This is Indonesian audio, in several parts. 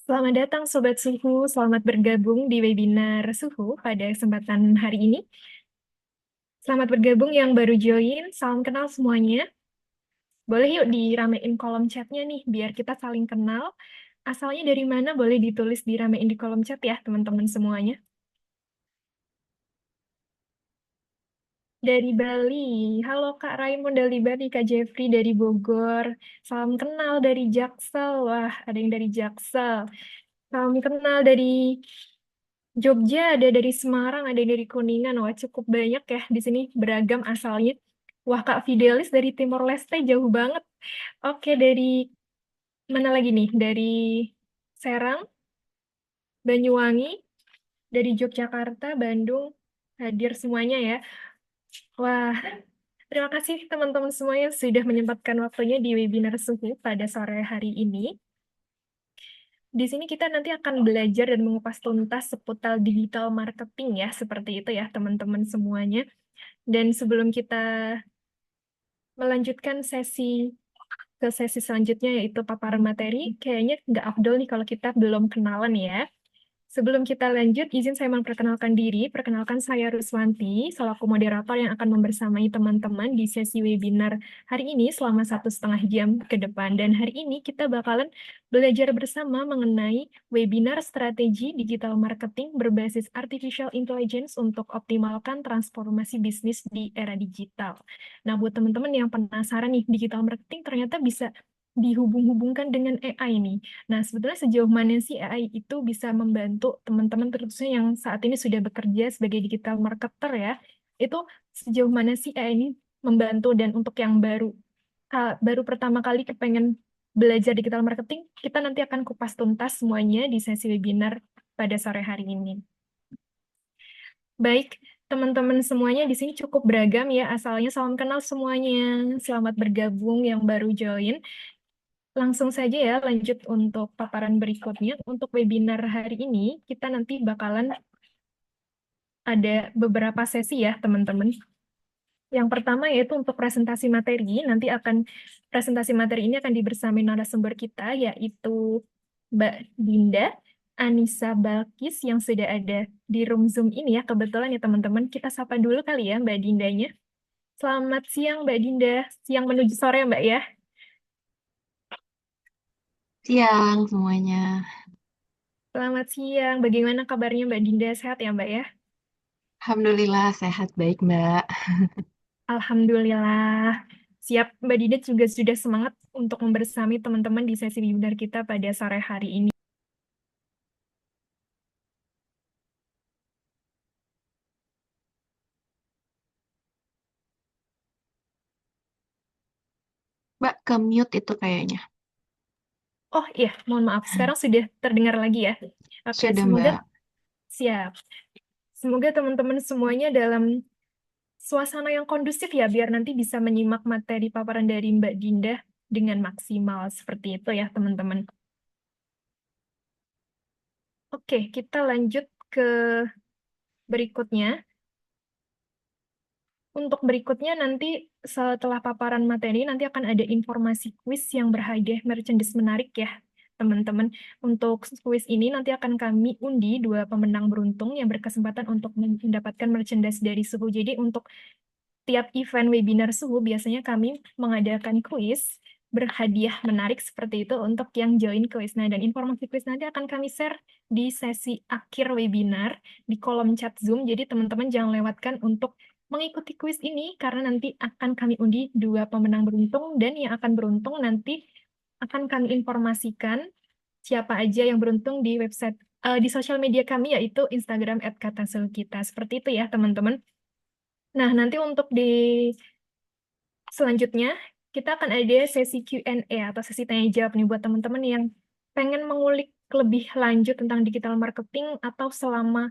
Selamat datang Sobat Suhu, selamat bergabung di webinar Suhu pada kesempatan hari ini. Selamat bergabung yang baru join, salam kenal semuanya. Boleh yuk diramein kolom chatnya nih, biar kita saling kenal. Asalnya dari mana boleh ditulis diramein di kolom chat ya teman-teman semuanya. Dari Bali, halo Kak Raymond dari Bali, Kak Jeffrey dari Bogor. Salam kenal dari Jaksel, wah ada yang dari Jaksel. Salam kenal dari Jogja, ada dari Semarang, ada dari Kuningan. Wah, cukup banyak ya di sini beragam asalnya. Wah, Kak Fidelis dari Timor Leste jauh banget. Oke, dari mana lagi nih? Dari Serang, Banyuwangi, dari Yogyakarta, Bandung, hadir semuanya ya. Wah, terima kasih teman-teman semuanya sudah menyempatkan waktunya di webinar Suhu pada sore hari ini. Di sini kita nanti akan belajar dan mengupas tuntas seputar digital marketing ya, seperti itu ya teman-teman semuanya. Dan sebelum kita melanjutkan ke sesi selanjutnya yaitu paparan materi, kayaknya nggak afdol nih kalau kita belum kenalan ya. Sebelum kita lanjut, izin saya memperkenalkan diri. Perkenalkan saya Ruswanti, selaku moderator yang akan membersamai teman-teman di sesi webinar hari ini selama 1,5 jam ke depan. Dan hari ini kita bakalan belajar bersama mengenai webinar strategi digital marketing berbasis artificial intelligence untuk optimalkan transformasi bisnis di era digital. Nah, buat teman-teman yang penasaran nih, digital marketing ternyata bisa dihubung-hubungkan dengan AI nih. Nah, sebetulnya sejauh mana sih AI itu bisa membantu teman-teman terkhususnya yang saat ini sudah bekerja sebagai digital marketer ya, itu sejauh mana sih AI ini membantu dan untuk yang baru pertama kali kepengen belajar digital marketing, kita nanti akan kupas tuntas semuanya di sesi webinar pada sore hari ini. Baik, teman-teman semuanya di sini cukup beragam ya asalnya. Salam kenal semuanya. Selamat bergabung yang baru join. Langsung saja ya, lanjut untuk paparan berikutnya. Untuk webinar hari ini, kita nanti bakalan ada beberapa sesi ya, teman-teman. Yang pertama yaitu untuk presentasi materi. Presentasi materi ini akan dibersamai narasumber kita, yaitu Mbak Dinda, Anissa Balkis yang sudah ada di room Zoom ini ya. Kebetulan ya teman-teman, kita sapa dulu kali ya Mbak Dindanya. Selamat siang Mbak Dinda, siang menuju sore Mbak ya. Siang semuanya. Selamat siang, bagaimana kabarnya Mbak Dinda? Sehat ya Mbak ya? Alhamdulillah sehat baik Mbak. Alhamdulillah. Siap, Mbak Didet juga sudah semangat untuk membersami teman-teman di sesi webinar kita pada sore hari ini. Mbak ke mute itu kayaknya. Oh iya, mohon maaf. Sekarang sudah terdengar lagi ya. Oke, Sudah semoga Mbak. siap. Semoga teman-teman semuanya dalam suasana yang kondusif ya, biar nanti bisa menyimak materi paparan dari Mbak Dinda dengan maksimal. Seperti itu ya, teman-teman. Oke, kita lanjut ke berikutnya. Untuk berikutnya nanti setelah paparan materi nanti akan ada informasi kuis yang berhadiah merchandise menarik ya teman-teman. Untuk kuis ini nanti akan kami undi 2 pemenang beruntung yang berkesempatan untuk mendapatkan merchandise dari Suhu. Jadi untuk tiap event webinar Suhu biasanya kami mengadakan kuis berhadiah menarik seperti itu untuk yang join kuis. Nah, dan informasi kuis nanti akan kami share di sesi akhir webinar di kolom chat Zoom. Jadi teman-teman jangan lewatkan untuk mengikuti kuis ini karena nanti akan kami undi 2 pemenang beruntung dan yang akan beruntung nanti akan kami informasikan siapa aja yang beruntung di di sosial media kami yaitu Instagram @katasulkita. Seperti itu ya teman-teman. Nah, nanti untuk di selanjutnya, kita akan ada sesi Q&A atau sesi tanya jawab nih buat teman-teman yang pengen mengulik lebih lanjut tentang digital marketing atau selama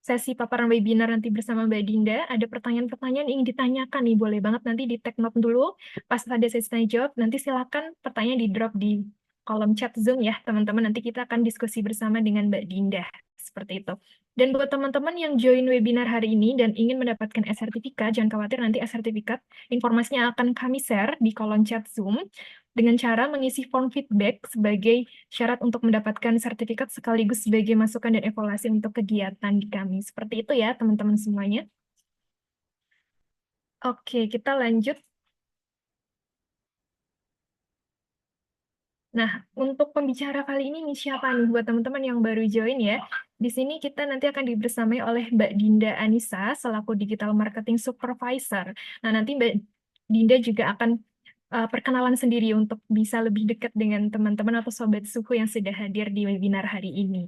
sesi paparan webinar nanti bersama Mbak Dinda, ada pertanyaan-pertanyaan yang ingin ditanyakan nih, boleh banget nanti di take note dulu. Pas ada sesi tanya jawab, nanti silakan pertanyaan di drop di kolom chat Zoom ya, teman-teman. Nanti kita akan diskusi bersama dengan Mbak Dinda. Seperti itu. Dan buat teman-teman yang join webinar hari ini dan ingin mendapatkan e-sertifikat, jangan khawatir nanti e-sertifikat informasinya akan kami share di kolom chat Zoom. dengan cara mengisi form feedback sebagai syarat untuk mendapatkan sertifikat sekaligus sebagai masukan dan evaluasi untuk kegiatan di kami. Seperti itu ya, teman-teman semuanya. Oke, kita lanjut. Nah, untuk pembicara kali ini nih siapa nih buat teman-teman yang baru join ya? Di sini kita nanti akan dibersamai oleh Mbak Dinda Anissa selaku Digital Marketing Supervisor. Nah, nanti Mbak Dinda juga akan perkenalan sendiri untuk bisa lebih dekat dengan teman-teman atau sobat suku yang sudah hadir di webinar hari ini.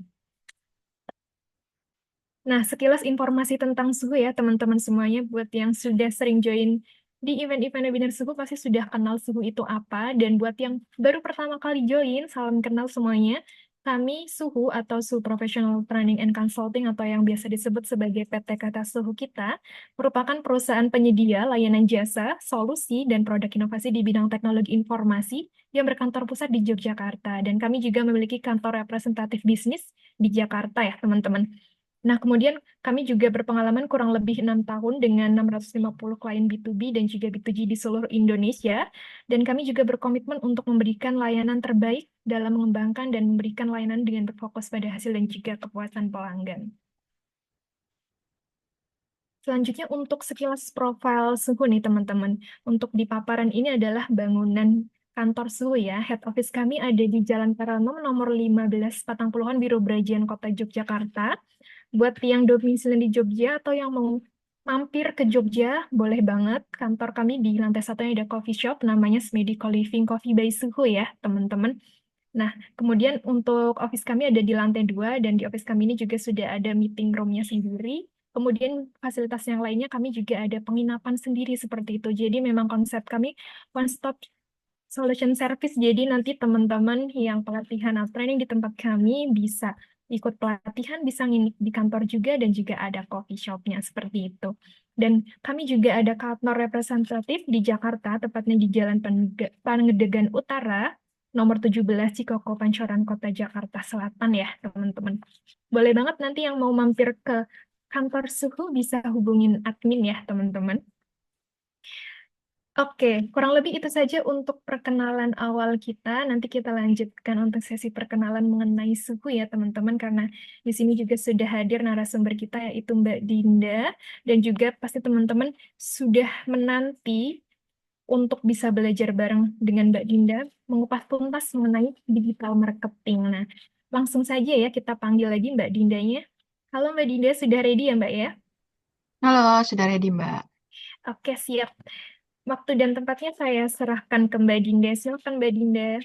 Nah, sekilas informasi tentang suhu ya, teman-teman semuanya, buat yang sudah sering join di event-event webinar suhu, pasti sudah kenal suhu itu apa. Dan buat yang baru pertama kali join, salam kenal semuanya. Kami Suhu atau Suhu Professional Training and Consulting atau yang biasa disebut sebagai PT Kata Suhu kita, merupakan perusahaan penyedia layanan jasa, solusi, dan produk inovasi di bidang teknologi informasi yang berkantor pusat di Yogyakarta. Dan kami juga memiliki kantor representatif bisnis di Jakarta ya, teman-teman. Nah, kemudian kami juga berpengalaman kurang lebih 6 tahun dengan 650 klien B2B dan juga B2G di seluruh Indonesia. Dan kami juga berkomitmen untuk memberikan layanan terbaik dalam mengembangkan dan memberikan layanan dengan berfokus pada hasil dan juga kepuasan pelanggan. Selanjutnya untuk sekilas profil Suhu nih teman-teman. Untuk di paparan ini adalah bangunan kantor Suhu ya. Head office kami ada di Jalan Paranom nomor 15 Patangpuluhan Biro Brajian Kota Yogyakarta. Buat yang domisili di Jogja atau yang mau mampir ke Jogja, boleh banget. Kantor kami di lantai satunya ada coffee shop, namanya Smedi Co-Living Coffee by Suhu ya, teman-teman. Nah, kemudian untuk office kami ada di lantai 2, dan di office kami ini juga sudah ada meeting room-nya sendiri. Kemudian fasilitas yang lainnya kami juga ada penginapan sendiri seperti itu. Jadi memang konsep kami one stop solution service. Jadi nanti teman-teman yang pelatihan atau training di tempat kami bisa ikut pelatihan, bisa nginep di kantor juga, dan juga ada coffee shop-nya seperti itu. Dan kami juga ada kantor representatif di Jakarta, tepatnya di Jalan Pangedegan Utara, nomor 17 Cikoko Pancoran Kota Jakarta Selatan ya, teman-teman. Boleh banget nanti yang mau mampir ke kantor Suhu bisa hubungin admin ya, teman-teman. Oke, kurang lebih itu saja untuk perkenalan awal kita. Nanti kita lanjutkan untuk sesi perkenalan mengenai suhu ya, teman-teman, karena di sini juga sudah hadir narasumber kita, yaitu Mbak Dinda, dan juga pasti teman-teman sudah menanti untuk bisa belajar bareng dengan Mbak Dinda, mengupas tuntas mengenai digital marketing. Nah, langsung saja ya kita panggil lagi Mbak Dindanya. Halo Mbak Dinda, sudah ready ya Mbak ya? Halo, sudah ready, Mbak? Oke, siap. Waktu dan tempatnya saya serahkan ke Mbak Dinda. Silakan Mbak Dinda.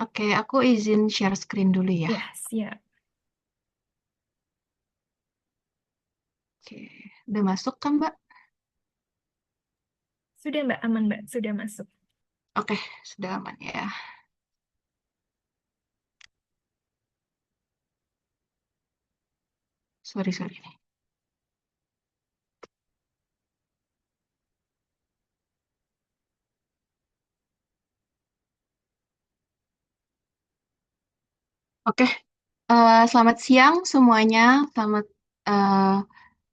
Oke, aku izin share screen dulu ya. Ya, siap. Oke, udah masuk kan, Mbak? Sudah Mbak, aman Mbak, sudah masuk. Oke, sudah aman ya. Sorry, sorry. Oke, selamat siang semuanya. Selamat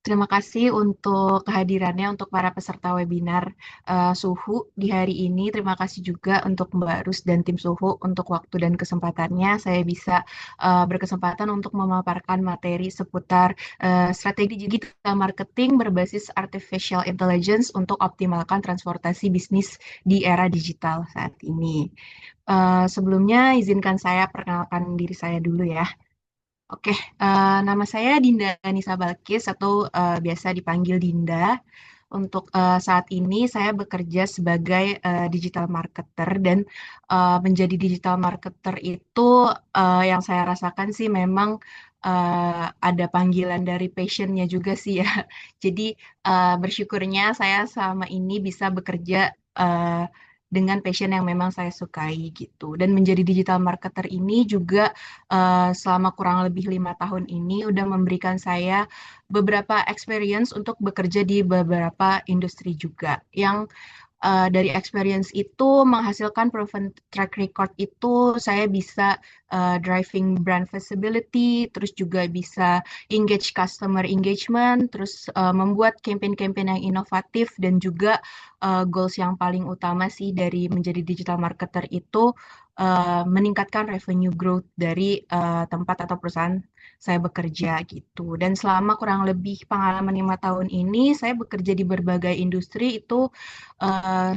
terima kasih untuk kehadirannya untuk para peserta webinar Suhu di hari ini. Terima kasih juga untuk Mbak Rus dan tim Suhu untuk waktu dan kesempatannya. Saya bisa berkesempatan untuk memaparkan materi seputar strategi digital marketing berbasis artificial intelligence untuk optimalkan transportasi bisnis di era digital saat ini. Sebelumnya izinkan saya perkenalkan diri saya dulu ya. Oke, nama saya Dinda Nisa Balkis atau biasa dipanggil Dinda. Untuk saat ini saya bekerja sebagai digital marketer dan menjadi digital marketer itu yang saya rasakan sih memang ada panggilan dari passionnya juga sih ya. Jadi bersyukurnya saya selama ini bisa bekerja dengan passion yang memang saya sukai gitu. Dan menjadi digital marketer ini juga selama kurang lebih 5 tahun ini udah memberikan saya beberapa experience untuk bekerja di beberapa industri juga yang dari experience itu menghasilkan proven track record itu saya bisa driving brand visibility, terus juga bisa engage customer engagement, terus membuat campaign-campaign yang inovatif dan juga goals yang paling utama sih dari menjadi digital marketer itu meningkatkan revenue growth dari tempat atau perusahaan saya bekerja gitu. Dan selama kurang lebih pengalaman 5 tahun ini, saya bekerja di berbagai industri itu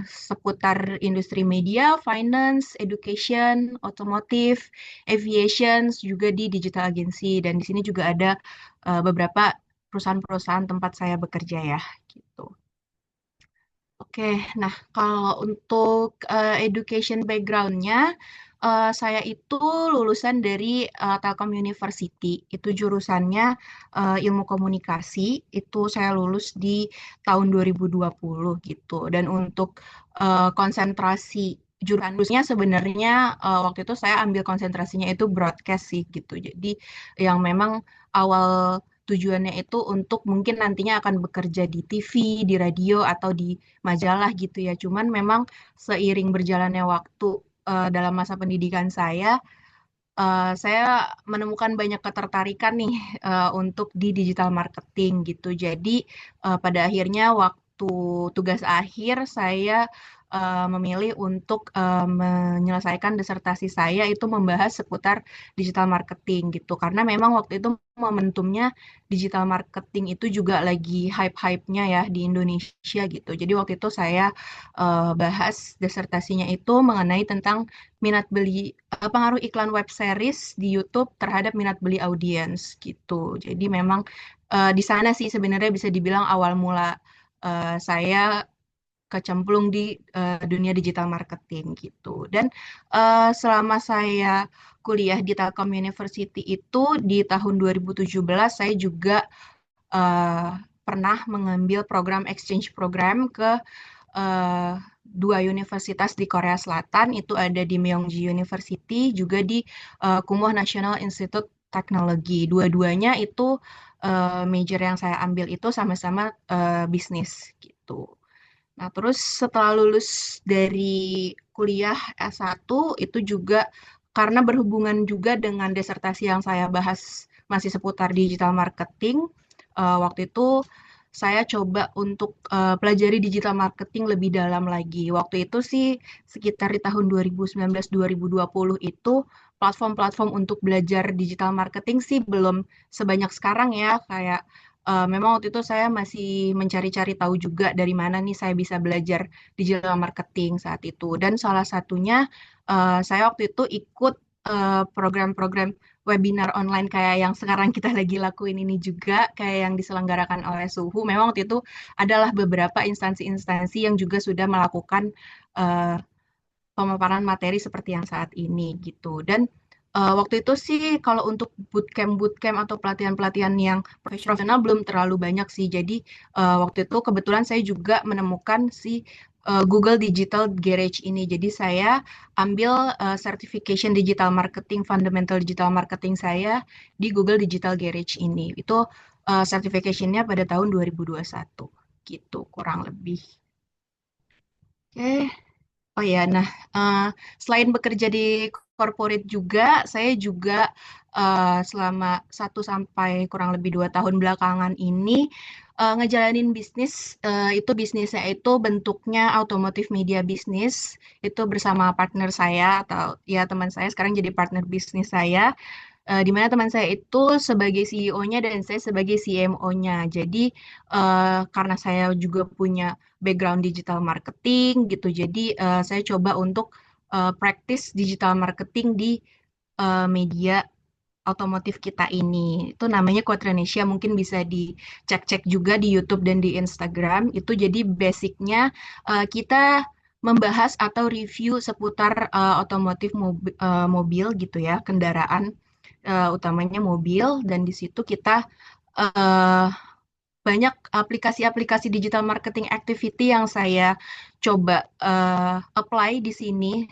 seputar industri media, finance, education, otomotif, aviation, juga di digital agency. Dan di sini juga ada beberapa perusahaan-perusahaan tempat saya bekerja ya, gitu. Oke, nah kalau untuk education background-nya, saya itu lulusan dari Telkom University. Itu jurusannya ilmu komunikasi. Itu saya lulus di tahun 2020 gitu. Dan untuk konsentrasi jurusannya sebenarnya waktu itu saya ambil konsentrasinya itu broadcast sih gitu. Jadi yang memang awal tujuannya itu untuk mungkin nantinya akan bekerja di TV, di radio, atau di majalah gitu ya. Cuman memang seiring berjalannya waktu dalam masa pendidikan saya menemukan banyak ketertarikan nih untuk di digital marketing gitu. Jadi pada akhirnya waktu tugas akhir saya memilih untuk menyelesaikan disertasi saya itu membahas seputar digital marketing gitu. Karena memang waktu itu momentumnya digital marketing itu juga lagi hype-hypenya ya di Indonesia gitu. Jadi waktu itu saya bahas disertasinya itu mengenai tentang minat beli pengaruh iklan web series di YouTube terhadap minat beli audiens gitu. Jadi memang di sana sih sebenarnya bisa dibilang awal mula saya kecemplung di dunia digital marketing gitu. Dan selama saya kuliah di Telkom University itu di tahun 2017 saya juga eh, pernah mengambil program exchange program ke eh, dua universitas di Korea Selatan, itu ada di Myeongji University, juga di Kumuh National Institute Technology. Dua-duanya itu major yang saya ambil itu sama-sama bisnis gitu. Nah, terus setelah lulus dari kuliah S1 itu juga karena berhubungan juga dengan disertasi yang saya bahas masih seputar digital marketing, waktu itu saya coba untuk pelajari digital marketing lebih dalam lagi. Waktu itu sih sekitar di tahun 2019-2020 itu platform-platform untuk belajar digital marketing sih belum sebanyak sekarang ya, kayak memang waktu itu saya masih mencari-cari tahu juga dari mana nih saya bisa belajar digital marketing saat itu. Dan salah satunya saya waktu itu ikut program-program webinar online kayak yang sekarang kita lagi lakuin ini juga, kayak yang diselenggarakan oleh Suhu. Memang waktu itu adalah beberapa instansi-instansi yang juga sudah melakukan eh, pemaparan materi seperti yang saat ini gitu. Dan waktu itu sih kalau untuk bootcamp-bootcamp atau pelatihan-pelatihan yang profesional belum terlalu banyak sih. Jadi waktu itu kebetulan saya juga menemukan si Google Digital Garage ini. Jadi saya ambil certification digital marketing, fundamental digital marketing saya di Google Digital Garage ini. Itu certificationnya pada tahun 2021 gitu kurang lebih. Oke. Oh ya, nah selain bekerja di corporate juga, saya juga selama 1 sampai kurang lebih 2 tahun belakangan ini ngejalanin bisnis. Itu bisnisnya itu bentuknya automotive media bisnis. Itu bersama partner saya atau ya teman saya sekarang jadi partner bisnis saya di mana teman saya itu sebagai CEO-nya dan saya sebagai CMO-nya. Jadi karena saya juga punya background digital marketing gitu, jadi saya coba untuk practice digital marketing di media otomotif kita ini. Itu namanya Quadranesia, mungkin bisa dicek-cek juga di YouTube dan di Instagram. Itu jadi basicnya kita membahas atau review seputar otomotif mobil gitu ya, kendaraan utamanya mobil, dan di situ kita eh, banyak aplikasi-aplikasi digital marketing activity yang saya coba apply di sini,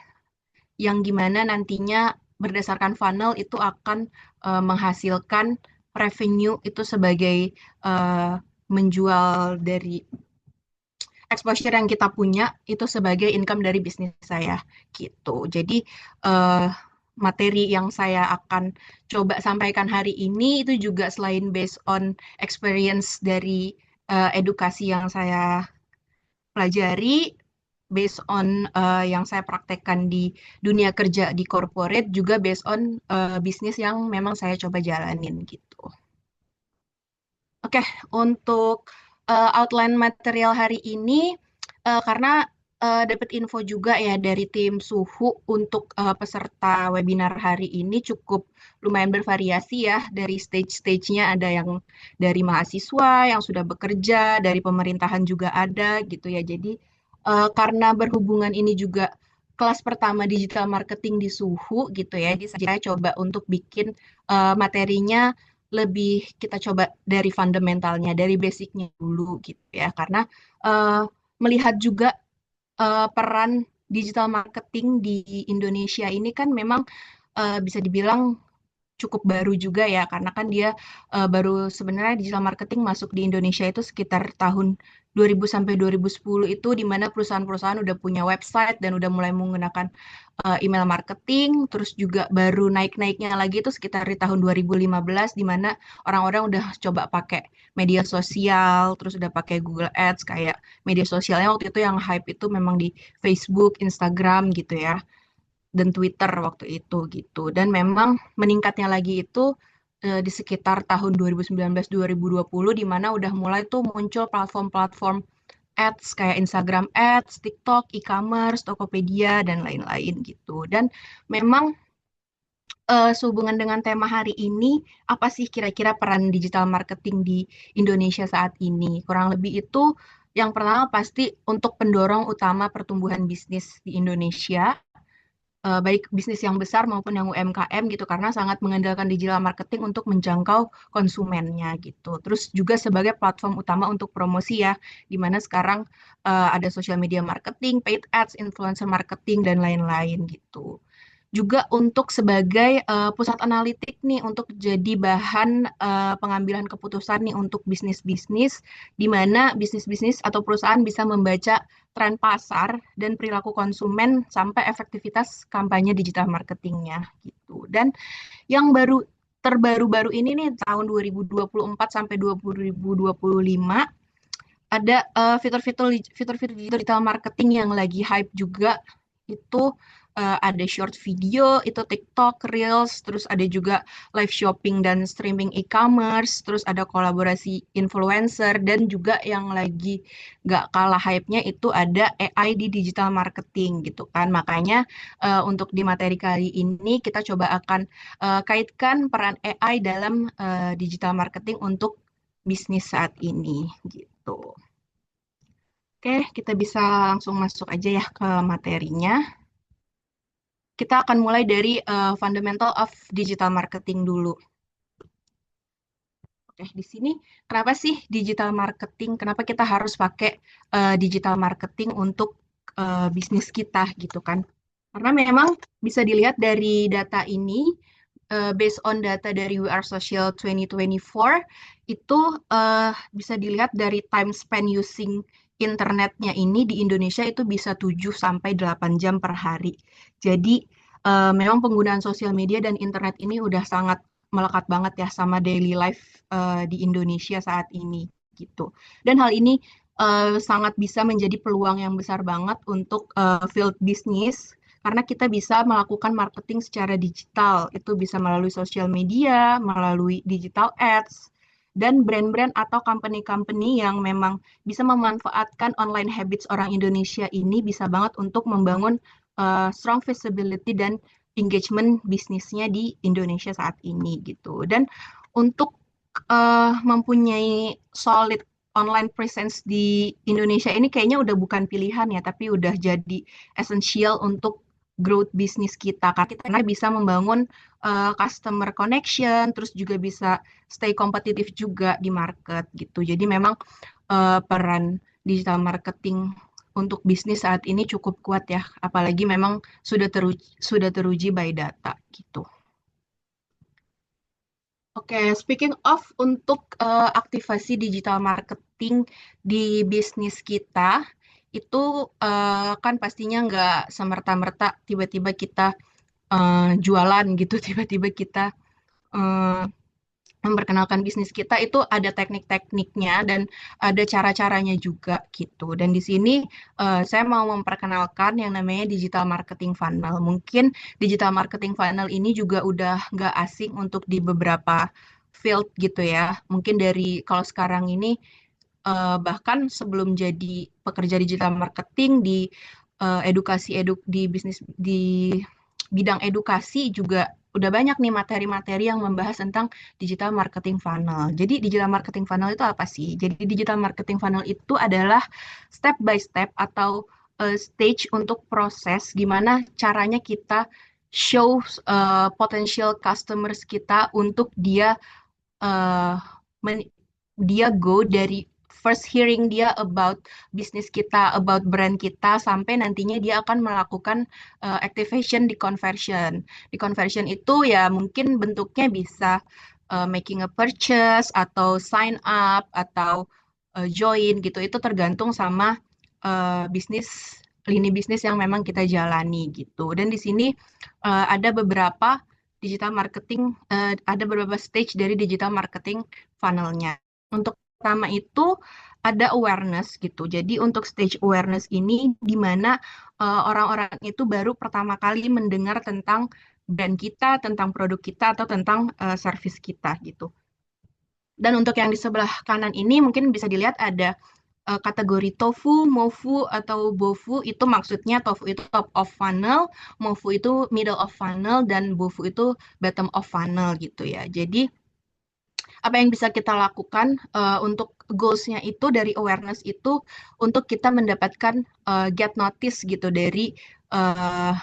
yang gimana nantinya berdasarkan funnel itu akan menghasilkan revenue itu sebagai eh, menjual dari exposure yang kita punya itu sebagai income dari bisnis saya gitu. Jadi eh, materi yang saya akan coba sampaikan hari ini itu juga selain based on experience dari edukasi yang saya pelajari, based on yang saya praktekkan di dunia kerja di corporate, juga based on bisnis yang memang saya coba jalanin gitu. Oke, untuk outline material hari ini, karena dapat info juga ya dari tim Suhu untuk peserta webinar hari ini cukup lumayan bervariasi ya dari stage-stage-nya ada yang dari mahasiswa yang sudah bekerja, dari pemerintahan juga ada gitu ya. Jadi karena berhubungan ini juga kelas pertama digital marketing di Suhu gitu ya, jadi saya coba untuk bikin materinya lebih kita coba dari fundamentalnya, dari basicnya dulu gitu ya. Karena uh, melihat juga peran digital marketing di Indonesia ini kan memang bisa dibilang cukup baru juga ya karena kan dia baru sebenarnya digital marketing masuk di Indonesia itu sekitar tahun 2000 sampai 2010 itu di mana perusahaan-perusahaan udah punya website dan udah mulai menggunakan email marketing terus juga baru naik-naiknya lagi itu sekitar di tahun 2015 di mana orang-orang udah coba pakai media sosial terus udah pakai Google Ads kayak media sosialnya waktu itu yang hype itu memang di Facebook, Instagram gitu ya dan Twitter waktu itu gitu. Dan memang meningkatnya lagi itu di sekitar tahun 2019-2020 di mana udah mulai tuh muncul platform-platform ads kayak Instagram Ads, TikTok, e-commerce, Tokopedia dan lain-lain gitu. Dan memang sehubungan dengan tema hari ini, apa sih kira-kira peran digital marketing di Indonesia saat ini? Kurang lebih itu yang pertama pasti untuk pendorong utama pertumbuhan bisnis di Indonesia baik bisnis yang besar maupun yang UMKM gitu karena sangat mengandalkan digital marketing untuk menjangkau konsumennya gitu. Terus juga sebagai platform utama untuk promosi ya, di mana sekarang ada social media marketing, paid ads, influencer marketing dan lain-lain gitu. Juga untuk sebagai pusat analitik nih untuk jadi bahan pengambilan keputusan nih untuk bisnis-bisnis di mana bisnis-bisnis atau perusahaan bisa membaca tren pasar dan perilaku konsumen sampai efektivitas kampanye digital marketingnya gitu. Dan yang terbaru-baru ini nih tahun 2024 sampai 2025 ada fitur-fitur digital marketing yang lagi hype juga itu ada short video, itu TikTok, Reels, terus ada juga live shopping dan streaming e-commerce, terus ada kolaborasi influencer dan juga yang lagi gak kalah hype-nya itu ada AI di digital marketing gitu kan. Makanya untuk di materi kali ini kita coba akan kaitkan peran AI dalam digital marketing untuk bisnis saat ini gitu. Oke, kita bisa langsung masuk aja ya ke materinya. Kita akan mulai dari fundamental of digital marketing dulu. Oke, di sini kenapa sih digital marketing? Kenapa kita harus pakai digital marketing untuk bisnis kita gitu kan? Karena memang bisa dilihat dari data ini, based on data dari We Are Social 2024, itu bisa dilihat dari time spend using internetnya ini di Indonesia itu bisa 7 sampai 8 jam per hari. Jadi memang penggunaan sosial media dan internet ini udah sangat melekat banget ya sama daily life di Indonesia saat ini gitu. Dan hal ini sangat bisa menjadi peluang yang besar banget untuk field business karena kita bisa melakukan marketing secara digital. Itu bisa melalui sosial media, melalui digital ads, dan brand-brand atau company-company yang memang bisa memanfaatkan online habits orang Indonesia ini bisa banget untuk membangun strong visibility dan engagement bisnisnya di Indonesia saat ini gitu. Dan untuk mempunyai solid online presence di Indonesia ini kayaknya udah bukan pilihan ya, tapi udah jadi essential untuk growth bisnis kita karena bisa membangun customer connection, terus juga bisa stay kompetitif juga di market gitu. Jadi memang peran digital marketing untuk bisnis saat ini cukup kuat ya, apalagi memang sudah teruji by data gitu. Oke, speaking of untuk aktivasi digital marketing di bisnis kita, itu kan pastinya nggak semerta-merta tiba-tiba kita jualan gitu, tiba-tiba kita eh, memperkenalkan bisnis kita itu ada teknik-tekniknya dan ada cara-caranya juga gitu. Dan di sini saya mau memperkenalkan yang namanya digital marketing funnel. Mungkin digital marketing funnel ini juga udah nggak asing untuk di beberapa field gitu ya. Mungkin dari kalau sekarang ini bahkan sebelum jadi pekerja digital marketing di di bisnis di bidang edukasi juga udah banyak nih materi-materi yang membahas tentang digital marketing funnel. Jadi digital marketing funnel itu apa sih? Jadi digital marketing funnel itu adalah step by step atau stage untuk proses gimana caranya kita show potential customers kita untuk uh, dia go dari first hearing dia about bisnis kita, about brand kita, sampai nantinya dia akan melakukan activation di conversion. Di conversion itu ya mungkin bentuknya bisa making a purchase, atau sign up, atau join gitu. Itu tergantung sama lini bisnis yang memang kita jalani gitu. Dan di sini ada ada beberapa stage dari digital marketing funnelnya. Untuk pertama itu ada awareness gitu. Jadi untuk stage awareness ini di mana orang-orang itu baru pertama kali mendengar tentang brand kita, tentang produk kita, atau tentang service kita gitu. Dan untuk yang di sebelah kanan ini mungkin bisa dilihat ada kategori tofu, mofu, atau bofu. Itu maksudnya tofu itu top of funnel, mofu itu middle of funnel, dan bofu itu bottom of funnel gitu ya. Jadi apa yang bisa kita lakukan untuk goals-nya itu dari awareness itu untuk kita mendapatkan get notice gitu uh,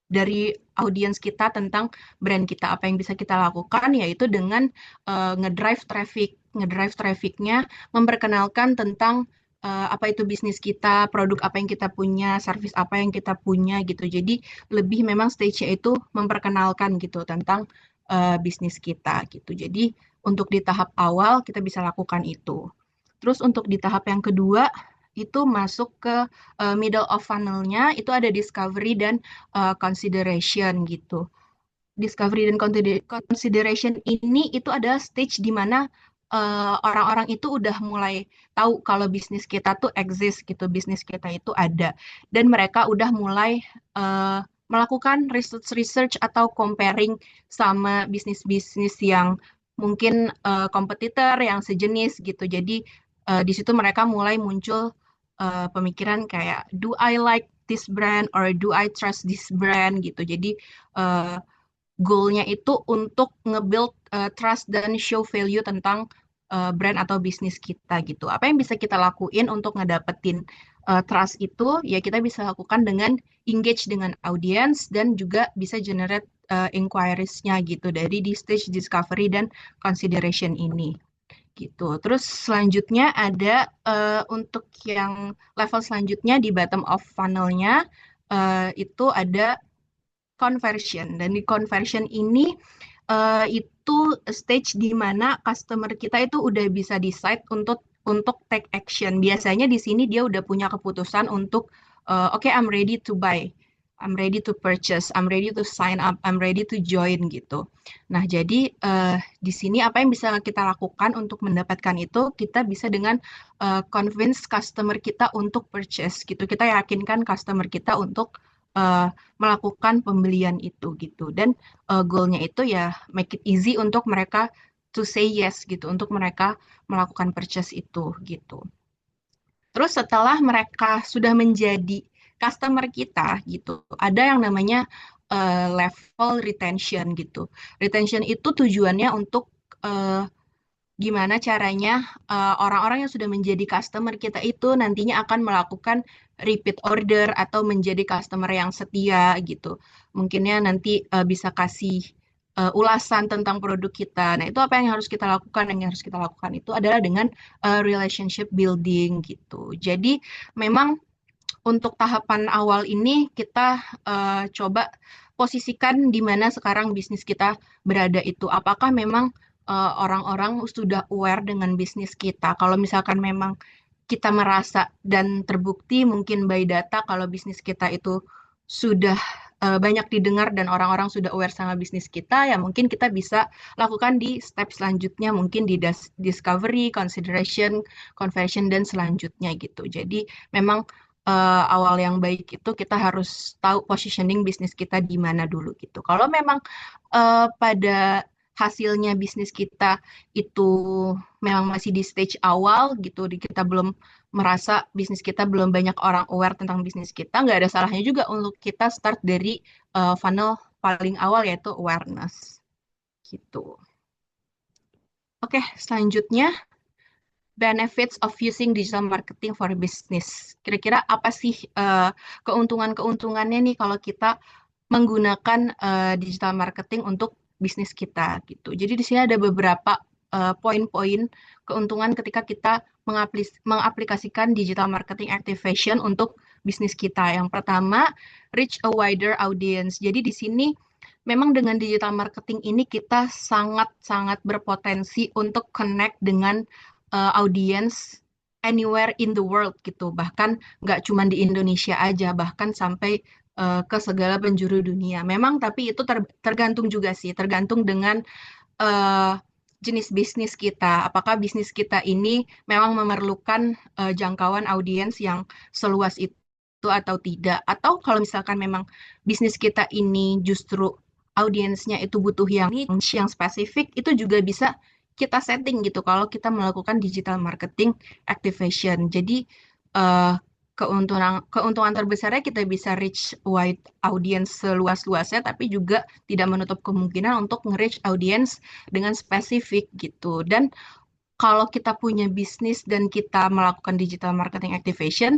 dari audiens kita tentang brand kita. Apa yang bisa kita lakukan yaitu dengan ngedrive traffic. Ngedrive trafficnya memperkenalkan tentang apa itu bisnis kita, produk apa yang kita punya, service apa yang kita punya gitu. Jadi lebih memang stage-nya itu memperkenalkan gitu tentang bisnis kita gitu. Jadi untuk di tahap awal kita bisa lakukan itu. Terus untuk di tahap yang kedua itu masuk ke middle of funnel-nya, itu ada discovery dan consideration gitu. Discovery dan consideration ini itu adalah stage di mana orang-orang itu udah mulai tahu kalau bisnis kita tuh exist gitu, bisnis kita itu ada, dan mereka udah mulai uh, melakukan research atau comparing sama bisnis-bisnis yang mungkin kompetitor yang sejenis gitu. Jadi di situ mereka mulai muncul pemikiran kayak do I like this brand or do I trust this brand gitu. Jadi uh, goal-nya itu untuk nge-build trust dan show value tentang brand atau bisnis kita gitu. Apa yang bisa kita lakuin untuk ngedapetin trust itu? Ya kita bisa lakukan dengan engage dengan audience dan juga bisa generate inquiries-nya gitu dari di stage discovery dan consideration ini gitu. Terus selanjutnya ada untuk yang level selanjutnya di bottom of funnel-nya itu ada conversion. Dan di conversion ini itu stage di mana customer kita itu udah bisa decide untuk take action. Biasanya di sini dia udah punya keputusan untuk oke, I'm ready to buy. I'm ready to purchase, I'm ready to sign up, I'm ready to join gitu. Nah, jadi di sini apa yang bisa kita lakukan untuk mendapatkan itu, kita bisa dengan convince customer kita untuk purchase gitu. Kita yakinkan customer kita untuk melakukan pembelian itu gitu. Dan goalnya itu ya make it easy untuk mereka to say yes gitu, untuk mereka melakukan purchase itu gitu. Terus setelah mereka sudah menjadi customer kita gitu, ada yang namanya level retention gitu. Retention itu tujuannya untuk gimana caranya orang-orang yang sudah menjadi customer kita itu nantinya akan melakukan repeat order atau menjadi customer yang setia gitu. Mungkinnya nanti bisa kasih ulasan tentang produk kita. Nah, itu apa yang harus kita lakukan? Yang harus kita lakukan itu adalah dengan relationship building gitu. Jadi memang untuk tahapan awal ini kita coba posisikan di mana sekarang bisnis kita berada itu. Apakah memang orang-orang sudah aware dengan bisnis kita? Kalau misalkan memang kita merasa dan terbukti mungkin by data kalau bisnis kita itu sudah banyak didengar dan orang-orang sudah aware sama bisnis kita, ya mungkin kita bisa lakukan di step selanjutnya, mungkin di discovery, consideration, conversion, dan selanjutnya gitu. Jadi memang awal yang baik itu kita harus tahu positioning bisnis kita di mana dulu gitu. Kalau memang pada hasilnya bisnis kita itu memang masih di stage awal gitu, kita belum merasa bisnis kita belum banyak orang aware tentang bisnis kita, nggak ada salahnya juga untuk kita start dari funnel paling awal yaitu awareness gitu. Oke, selanjutnya benefits of using digital marketing for business. Kira-kira apa sih keuntungan-keuntungannya nih kalau kita menggunakan digital marketing untuk bisnis kita gitu. Jadi di sini ada beberapa poin-poin keuntungan ketika kita mengaplikasikan digital marketing activation untuk bisnis kita. Yang pertama, reach a wider audience. Jadi di sini memang dengan digital marketing ini kita sangat-sangat berpotensi untuk connect dengan audience anywhere in the world gitu. Bahkan nggak cuma di Indonesia aja, bahkan sampai ke segala penjuru dunia. Memang tapi itu tergantung juga sih, tergantung dengan uh, jenis bisnis kita. Apakah bisnis kita ini memang memerlukan jangkauan audiens yang seluas itu atau tidak? Atau kalau misalkan memang bisnis kita ini justru audiensnya itu butuh yang niche, yang spesifik, itu juga bisa kita setting gitu kalau kita melakukan digital marketing activation. Jadi uh, keuntungan terbesarnya kita bisa reach wide audience seluas-luasnya, tapi juga tidak menutup kemungkinan untuk nge-reach audience dengan spesifik gitu. Dan kalau kita punya bisnis dan kita melakukan digital marketing activation,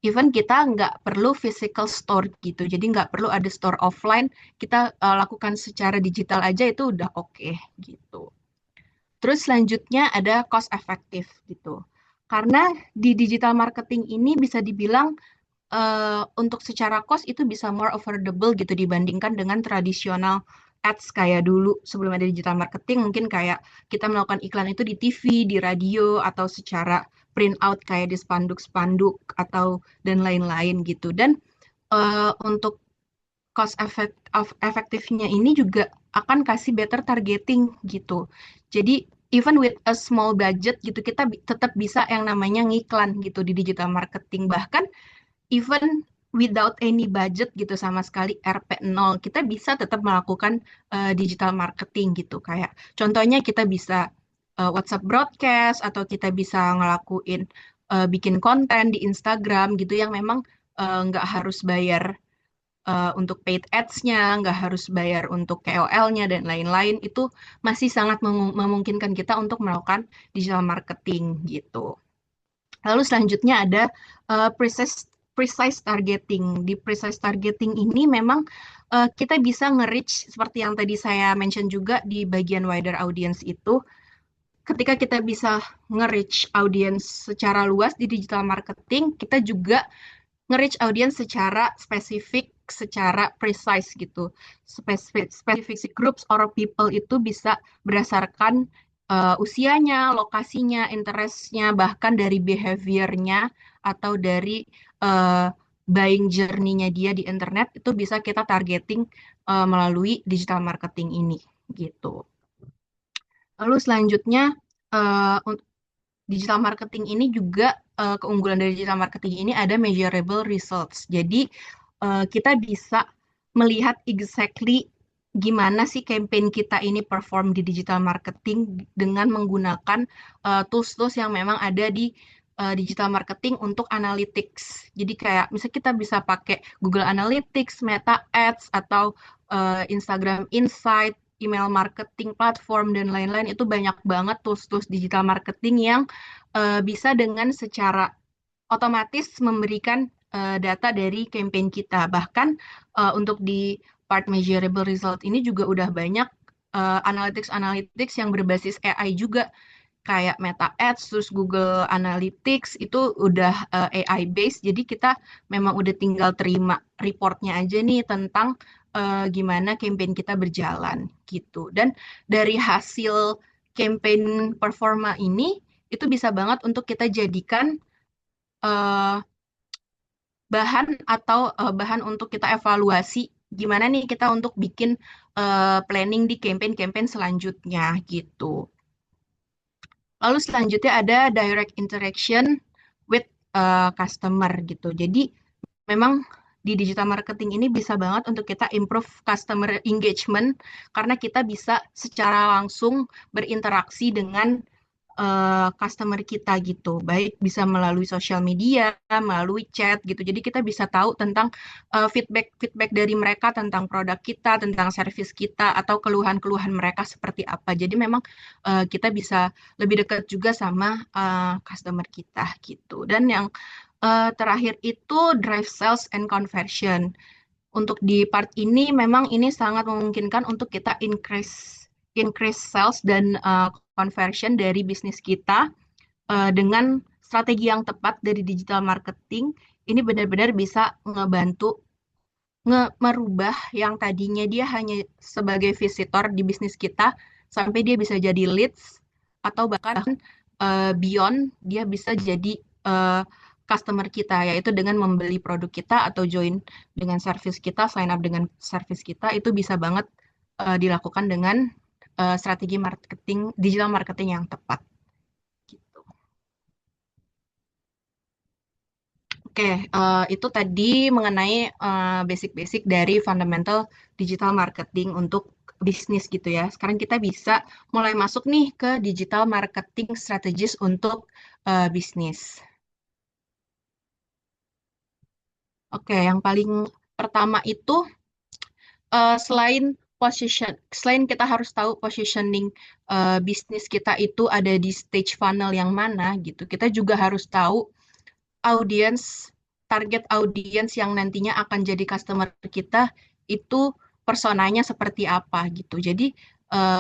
even kita nggak perlu physical store gitu. Jadi nggak perlu ada store offline, kita lakukan secara digital aja itu udah oke gitu. Terus selanjutnya ada cost efektif gitu. Karena di digital marketing ini bisa dibilang untuk secara cost itu bisa more affordable gitu dibandingkan dengan tradisional ads kayak dulu sebelum ada digital marketing, mungkin kayak kita melakukan iklan itu di TV, di radio, atau secara print out kayak di spanduk-spanduk atau dan lain-lain gitu. Dan untuk cost efektifnya ini juga akan kasih better targeting gitu. Jadi even with a small budget gitu kita tetap bisa yang namanya ngiklan gitu di digital marketing. Bahkan even without any budget gitu sama sekali RP 0 kita bisa tetap melakukan digital marketing gitu. Kayak contohnya kita bisa WhatsApp broadcast atau kita bisa ngelakuin bikin konten di Instagram gitu yang memang nggak harus bayar untuk paid ads-nya, nggak harus bayar untuk KOL-nya dan lain-lain, itu masih sangat memungkinkan kita untuk melakukan digital marketing gitu. Lalu selanjutnya ada precise targeting. Di precise targeting ini memang kita bisa nge-reach seperti yang tadi saya mention juga di bagian wider audience itu, ketika kita bisa nge-reach audience secara luas di digital marketing, kita juga nge-reach audience secara spesifik, secara precise gitu. Specific groups or people itu bisa berdasarkan usianya, lokasinya, interestnya, bahkan dari behaviornya atau dari uh, buying journey-nya dia di internet itu bisa kita targeting melalui digital marketing ini gitu. Lalu selanjutnya uh, digital marketing ini juga keunggulan dari digital marketing ini ada measurable results. Jadi kita bisa melihat exactly gimana sih campaign kita ini perform di digital marketing dengan menggunakan tools-tools yang memang ada di digital marketing untuk analytics. Jadi kayak misalnya kita bisa pakai Google Analytics, Meta Ads atau Instagram Insight, email marketing platform dan lain-lain, itu banyak banget tools-tools digital marketing yang bisa dengan secara otomatis memberikan data dari campaign kita. Bahkan untuk di part measurable result ini juga udah banyak analytics yang berbasis AI juga kayak Meta Ads, terus Google Analytics itu udah AI based. Jadi kita memang udah tinggal terima reportnya aja nih tentang gimana campaign kita berjalan gitu. Dan dari hasil campaign performa ini itu bisa banget untuk kita jadikan eh, bahan untuk kita evaluasi gimana nih kita untuk bikin planning di campaign-campaign selanjutnya gitu. Lalu selanjutnya ada direct interaction with customer gitu. Jadi memang di digital marketing ini bisa banget untuk kita improve customer engagement karena kita bisa secara langsung berinteraksi dengan customer kita gitu. Baik bisa melalui sosial media, melalui chat gitu. Jadi kita bisa tahu tentang feedback dari mereka tentang produk kita, tentang service kita atau keluhan-keluhan mereka seperti apa. Jadi memang kita bisa lebih dekat juga sama customer kita gitu. Dan yang terakhir itu drive sales and conversion. Untuk di part ini memang ini sangat memungkinkan untuk kita increase sales dan conversion dari bisnis kita dengan strategi yang tepat dari digital marketing. Ini benar-benar bisa ngebantu merubah yang tadinya dia hanya sebagai visitor di bisnis kita sampai dia bisa jadi leads atau bahkan beyond dia bisa jadi uh, customer kita yaitu dengan membeli produk kita atau join dengan service kita, sign up dengan service kita itu bisa banget dilakukan dengan strategi marketing digital marketing yang tepat gitu. Oke, itu tadi mengenai basic-basic dari fundamental digital marketing untuk bisnis gitu ya. Sekarang kita bisa mulai masuk nih ke digital marketing strategis untuk bisnis. Oke, yang paling pertama itu selain kita harus tahu positioning bisnis kita itu ada di stage funnel yang mana gitu. Kita juga harus tahu audience, target audience yang nantinya akan jadi customer kita itu personanya seperti apa gitu. Jadi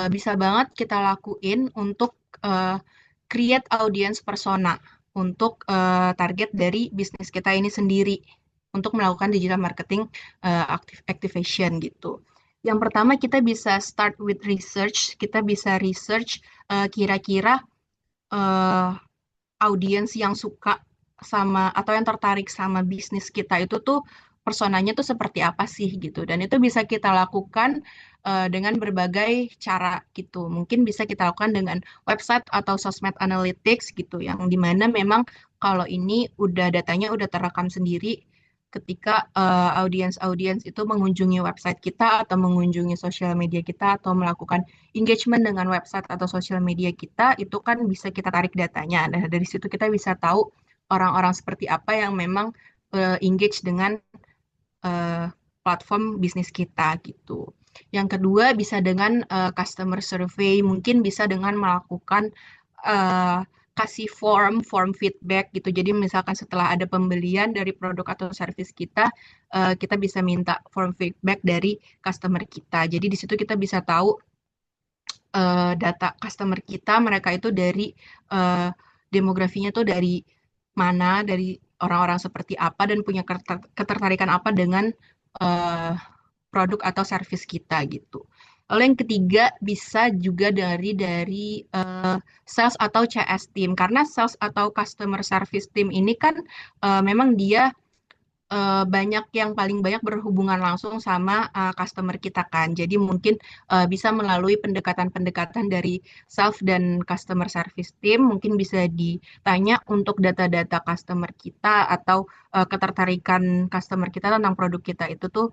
bisa banget kita lakuin untuk eh, create audience persona untuk target dari bisnis kita ini sendiri untuk melakukan digital marketing activation gitu. Yang pertama kita bisa start with research, kita bisa research kira-kira uh, audiens yang suka sama atau yang tertarik sama bisnis kita itu tuh personanya tuh seperti apa sih gitu. Dan itu bisa kita lakukan dengan berbagai cara gitu. Mungkin bisa kita lakukan dengan website atau sosmed analytics gitu yang dimana memang kalau ini udah datanya udah terekam sendiri ketika audiens-audiens itu mengunjungi website kita atau mengunjungi sosial media kita atau melakukan engagement dengan website atau sosial media kita itu kan bisa kita tarik datanya. Nah, dari situ kita bisa tahu orang-orang seperti apa yang memang engage dengan uh, platform bisnis kita gitu. Yang kedua bisa dengan customer survey, mungkin bisa dengan melakukan uh, kasih form feedback gitu. Jadi misalkan setelah ada pembelian dari produk atau service kita, kita bisa minta form feedback dari customer kita. Jadi di situ kita bisa tahu data customer kita mereka itu dari uh, demografinya tuh dari mana, dari orang-orang seperti apa dan punya ketertarikan apa dengan uh, produk atau service kita gitu. Lalu yang ketiga bisa juga dari sales atau CS team karena sales atau customer service team ini kan memang dia banyak yang paling banyak berhubungan langsung sama customer kita kan. Jadi mungkin bisa melalui pendekatan-pendekatan dari self dan customer service team, mungkin bisa ditanya untuk data-data customer kita atau ketertarikan customer kita tentang produk kita itu tuh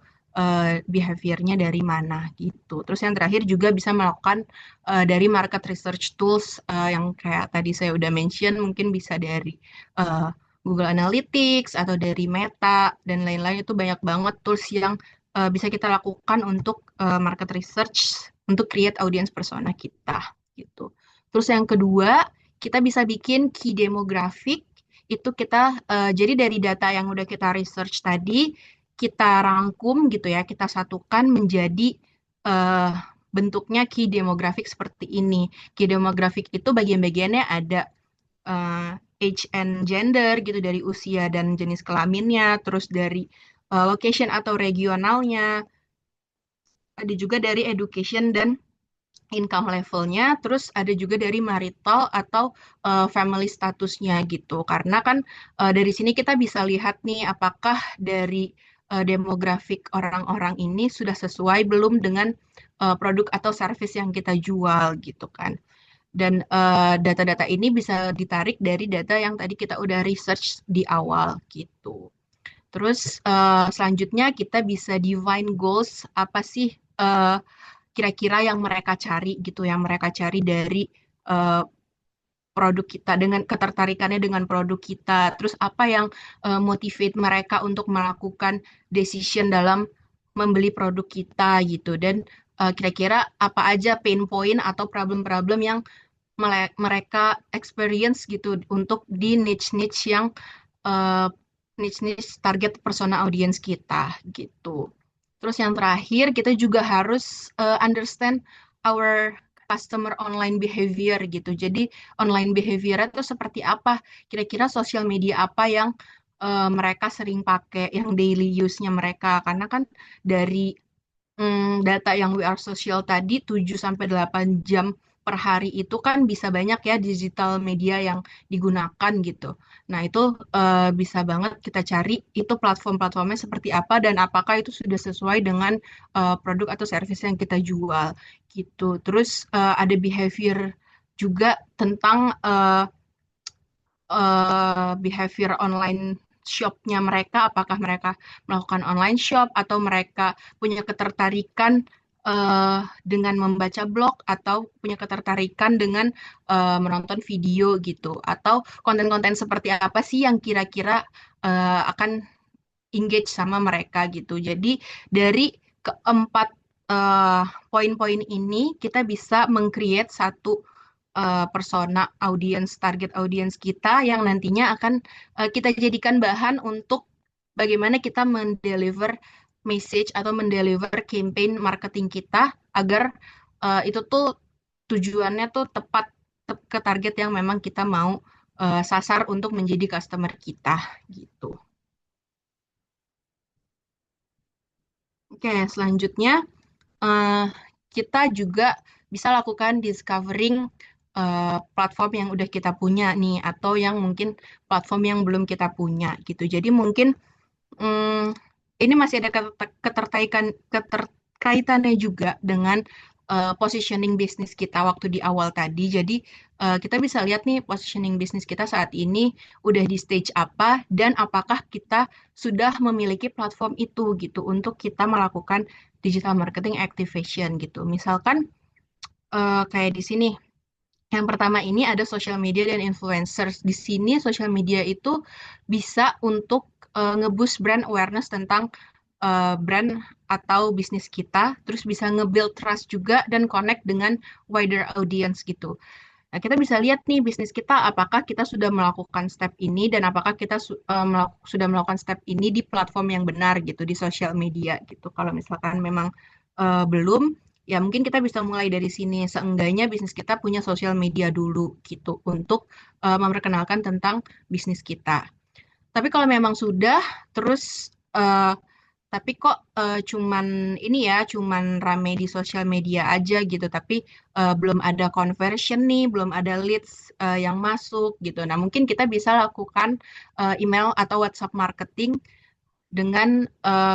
behavior-nya dari mana gitu. Terus yang terakhir juga bisa melakukan dari market research tools yang kayak tadi saya udah mention, mungkin bisa dari uh, Google Analytics atau dari Meta dan lain-lain itu banyak banget tools yang bisa kita lakukan untuk market research untuk create audience persona kita gitu. Terus yang kedua, kita bisa bikin key demographic itu kita jadi dari data yang udah kita research tadi kita rangkum gitu ya, kita satukan menjadi uh, bentuknya key demographic seperti ini. Key demographic itu bagian-bagiannya ada age and gender gitu dari usia dan jenis kelaminnya, terus dari location atau regionalnya, ada juga dari education dan income levelnya, terus ada juga dari marital atau family statusnya gitu. Karena kan dari sini kita bisa lihat nih apakah dari demografik orang-orang ini sudah sesuai belum dengan produk atau service yang kita jual gitu kan. Dan data-data ini bisa ditarik dari data yang tadi kita udah research di awal gitu. Terus selanjutnya kita bisa define goals apa sih kira-kira yang mereka cari gitu, yang mereka cari dari uh, produk kita dengan ketertarikannya dengan produk kita. Terus apa yang motivate mereka untuk melakukan decision dalam membeli produk kita gitu. Dan kira-kira apa aja pain point atau problem-problem yang mereka experience gitu untuk di niche-niche yang uh, niche-niche target persona audience kita gitu. Terus yang terakhir kita juga harus understand our customer online behavior gitu. Jadi online behavior itu seperti apa? Kira-kira sosial media apa yang mereka sering pakai, yang daily use-nya mereka. Karena kan dari data yang We Are Social tadi 7 sampai 8 jam per hari itu kan bisa banyak ya digital media yang digunakan gitu. Nah, itu bisa banget kita cari itu platform-platformnya seperti apa dan apakah itu sudah sesuai dengan produk atau service yang kita jual gitu. Terus ada behavior juga tentang behavior online shopnya mereka, apakah mereka melakukan online shop atau mereka punya ketertarikan dengan membaca blog atau punya ketertarikan dengan menonton video gitu, atau konten-konten seperti apa sih yang kira-kira akan engage sama mereka gitu. Jadi dari keempat uh, poin-poin ini kita bisa meng-create satu persona audience target audience kita yang nantinya akan kita jadikan bahan untuk bagaimana kita mendeliver message atau mendeliver campaign marketing kita agar itu tuh tujuannya tuh tepat ke target yang memang kita mau sasar untuk menjadi customer kita gitu. Oke, selanjutnya eh, kita juga bisa lakukan discovering platform yang udah kita punya nih, atau yang mungkin platform yang belum kita punya gitu. Jadi mungkin mm, ini masih ada keterkaitannya juga dengan positioning bisnis kita waktu di awal tadi. Jadi kita bisa lihat nih positioning bisnis kita saat ini udah di stage apa dan apakah kita sudah memiliki platform itu gitu untuk kita melakukan digital marketing activation gitu. Misalkan kayak di sini. Yang pertama ini ada social media dan influencers. Di sini social media itu bisa untuk nge-boost brand awareness tentang brand atau bisnis kita, terus bisa nge-build trust juga dan connect dengan wider audience gitu. Nah, kita bisa lihat nih bisnis kita apakah kita sudah melakukan step ini dan apakah kita sudah melakukan step ini di platform yang benar gitu di sosial media gitu. Kalau misalkan memang belum, ya mungkin kita bisa mulai dari sini. Seenggaknya bisnis kita punya sosial media dulu gitu untuk memperkenalkan tentang bisnis kita. Tapi kalau memang sudah, terus tapi kok cuman ini ya, cuman rame di sosial media aja gitu, tapi belum ada conversion nih, belum ada leads yang masuk gitu. Nah, mungkin kita bisa lakukan email atau WhatsApp marketing dengan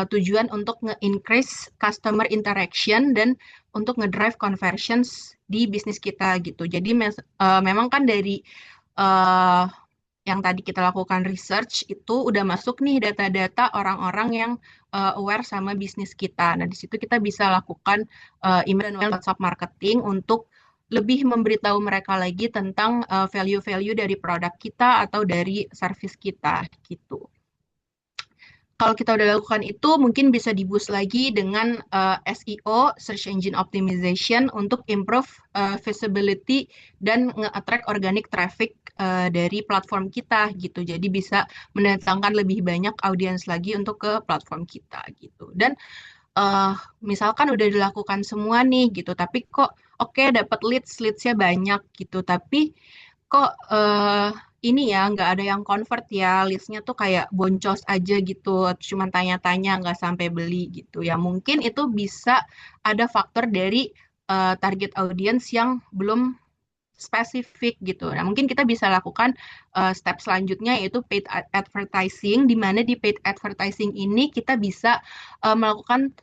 tujuan untuk nge-increase customer interaction dan untuk nge-drive conversions di bisnis kita gitu. Jadi memang kan dari eh, yang tadi kita lakukan research itu udah masuk nih data-data orang-orang yang aware sama bisnis kita. Nah, di situ kita bisa lakukan email dan WhatsApp marketing untuk lebih memberitahu mereka lagi tentang value-value dari produk kita atau dari service kita gitu. Kalau kita udah lakukan itu, mungkin bisa diboost lagi dengan SEO, Search Engine Optimization, untuk improve visibility dan nge-attract organic traffic dari platform kita gitu. Jadi bisa mendatangkan lebih banyak audiens lagi untuk ke platform kita gitu. Dan uh, misalkan udah dilakukan semua nih gitu, tapi kok oke dapat leadsnya banyak gitu, tapi kok ini ya nggak ada yang convert ya listnya tuh kayak boncos aja gitu cuman tanya-tanya nggak sampai beli gitu ya mungkin itu bisa ada faktor dari target audience yang belum spesifik gitu. Nah, mungkin kita bisa lakukan step selanjutnya yaitu paid advertising, di mana di paid advertising ini kita bisa melakukan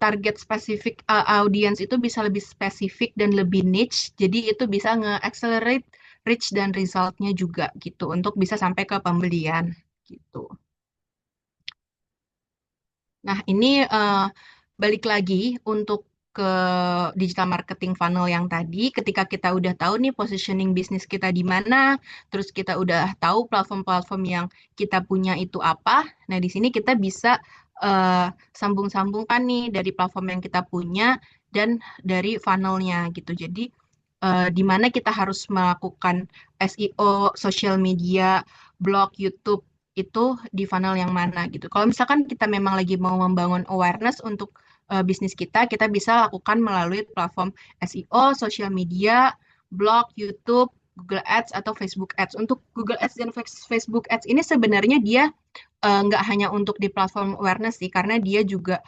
target spesifik audience itu bisa lebih spesifik dan lebih niche. Jadi itu bisa nge-accelerate reach dan resultnya juga gitu untuk bisa sampai ke pembelian gitu. Nah, ini balik lagi untuk ke digital marketing funnel yang tadi. Ketika kita udah tahu nih positioning bisnis kita di mana, terus kita udah tahu platform-platform yang kita punya itu apa. Nah, di sini kita bisa eh, sambung-sambungkan nih dari platform yang kita punya dan dari funnelnya gitu. Jadi, di mana kita harus melakukan SEO, social media, blog, YouTube, itu di funnel yang mana gitu. Kalau misalkan kita memang lagi mau membangun awareness untuk bisnis kita, kita bisa lakukan melalui platform SEO, social media, blog, YouTube, Google Ads atau Facebook Ads. Untuk Google Ads dan Facebook Ads ini sebenarnya dia nggak hanya untuk di platform awareness sih, karena dia juga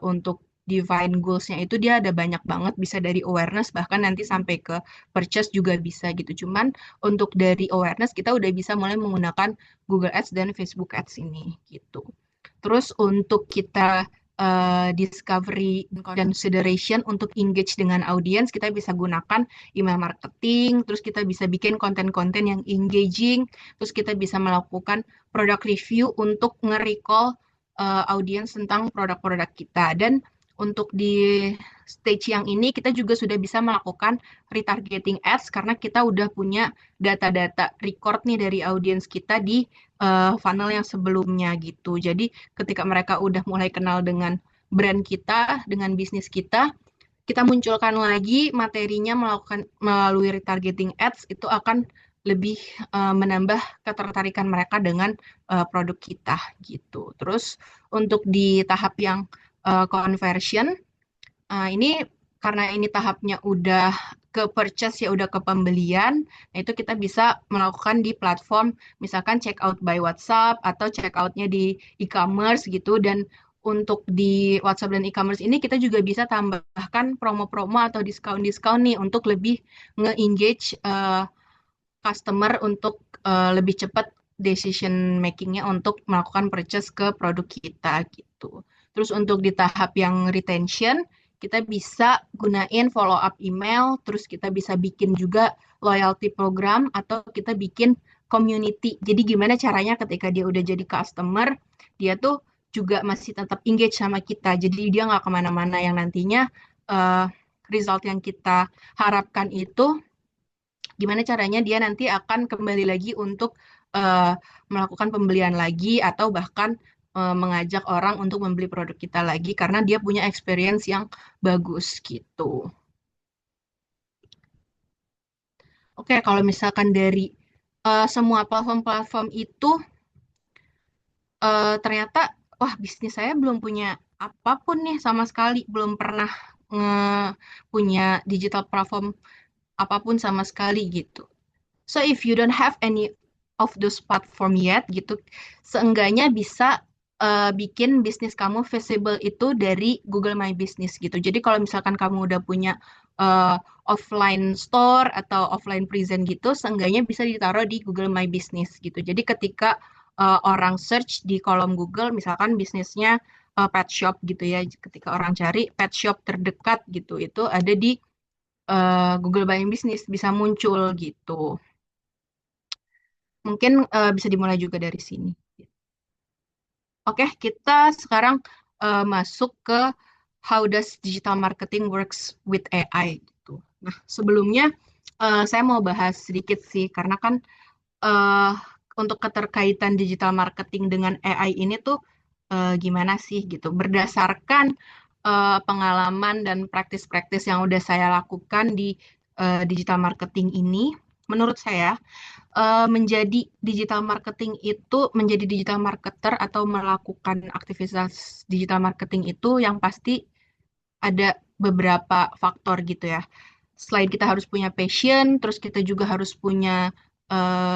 untuk divine goals-nya itu dia ada banyak banget, bisa dari awareness bahkan nanti sampai ke purchase juga bisa gitu. Cuman untuk dari awareness kita udah bisa mulai menggunakan Google Ads dan Facebook Ads ini gitu. Terus untuk kita discovery dan consideration untuk engage dengan audience, kita bisa gunakan email marketing, terus kita bisa bikin konten-konten yang engaging, terus kita bisa melakukan product review untuk nge-recall audience tentang produk-produk kita. Dan untuk di stage yang ini kita juga sudah bisa melakukan retargeting ads karena kita udah punya data-data record nih dari audience kita di funnel yang sebelumnya gitu. Jadi ketika mereka udah mulai kenal dengan brand kita, dengan bisnis kita munculkan lagi materinya melakukan melalui retargeting ads itu akan lebih menambah ketertarikan mereka dengan produk kita gitu. Terus untuk di tahap yang conversion ini karena ini tahapnya udah ke purchase ya udah ke pembelian, nah itu kita bisa melakukan di platform misalkan check out by WhatsApp atau check outnya di e-commerce gitu. Dan untuk di WhatsApp dan e-commerce ini kita juga bisa tambahkan promo-promo atau diskon-diskon nih untuk lebih nge-engage customer untuk lebih cepat decision makingnya untuk melakukan purchase ke produk kita gitu. Terus untuk di tahap yang retention, kita bisa gunain follow up email, terus kita bisa bikin juga loyalty program atau kita bikin community. Jadi gimana caranya ketika dia udah jadi customer, dia tuh juga masih tetap engage sama kita. Jadi dia nggak kemana-mana yang nantinya uh, result yang kita harapkan itu gimana caranya dia nanti akan kembali lagi untuk uh, melakukan pembelian lagi atau bahkan mengajak orang untuk membeli produk kita lagi karena dia punya experience yang bagus gitu. Oke, kalau misalkan dari semua platform-platform itu ternyata wah bisnis saya belum punya apapun nih sama sekali, belum pernah punya digital platform apapun sama sekali gitu. So if you don't have any of those platform yet gitu, seenggaknya bisa bikin bisnis kamu visible itu dari Google My Business gitu. Jadi kalau misalkan kamu udah punya uh, offline store atau offline present gitu, seenggaknya bisa ditaruh di Google My Business gitu. Jadi ketika orang search di kolom Google, misalkan bisnisnya pet shop gitu ya, ketika orang cari pet shop terdekat gitu, itu ada di Google My Business bisa muncul gitu. Mungkin bisa dimulai juga dari sini. Oke, kita sekarang masuk ke how does digital marketing works with AI gitu. Nah, sebelumnya saya mau bahas sedikit sih, karena kan eh, untuk keterkaitan digital marketing dengan AI ini tuh gimana sih gitu. Berdasarkan pengalaman dan praktis-praktis yang udah saya lakukan di digital marketing ini, menurut saya menjadi digital marketing itu menjadi digital marketer atau melakukan aktivitas digital marketing itu yang pasti ada beberapa faktor gitu ya. Selain kita harus punya passion, terus kita juga harus punya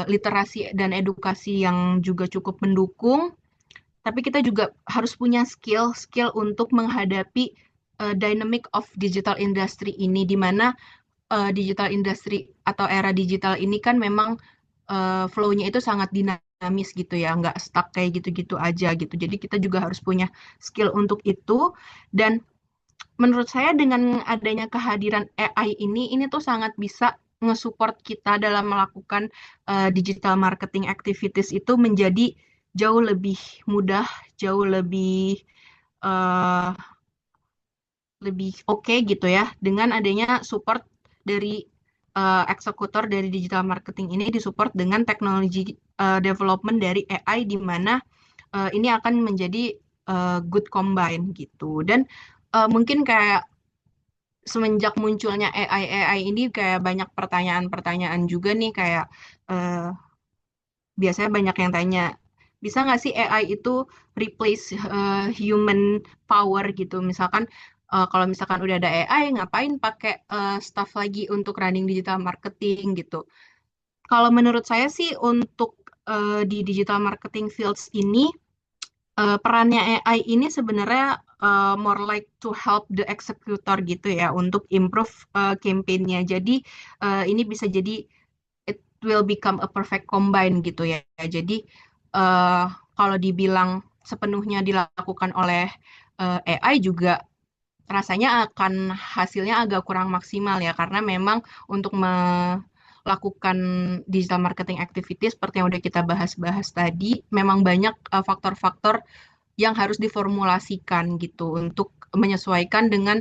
literasi dan edukasi yang juga cukup mendukung, tapi kita juga harus punya skill untuk menghadapi dynamic of digital industry ini, di mana digital industry atau era digital ini kan memang flow-nya itu sangat dinamis gitu ya, nggak stuck kayak gitu-gitu aja gitu. Jadi kita juga harus punya skill untuk itu. Dan menurut saya dengan adanya kehadiran AI ini tuh sangat bisa nge-support kita dalam melakukan digital marketing activities itu menjadi jauh lebih mudah, jauh uh, lebih oke gitu ya, dengan adanya support dari eksekutor dari digital marketing ini disupport dengan teknologi development dari AI, di mana ini akan menjadi good combine gitu. Dan mungkin kayak semenjak munculnya AI ini kayak banyak pertanyaan-pertanyaan juga nih, kayak eh, biasanya banyak yang tanya, bisa nggak sih AI itu replace human power gitu? Misalkan kalau misalkan udah ada AI, ngapain pakai staff lagi untuk running digital marketing gitu? Kalau menurut saya sih untuk di digital marketing fields ini, perannya AI ini sebenarnya more like to help the executor gitu ya, untuk improve campaign-nya. Jadi ini bisa jadi it will become a perfect combine gitu ya. Jadi eh, kalau dibilang sepenuhnya dilakukan oleh AI juga rasanya akan hasilnya agak kurang maksimal ya, karena memang untuk melakukan digital marketing activity seperti yang udah kita bahas-bahas tadi, memang banyak faktor-faktor yang harus diformulasikan gitu untuk menyesuaikan dengan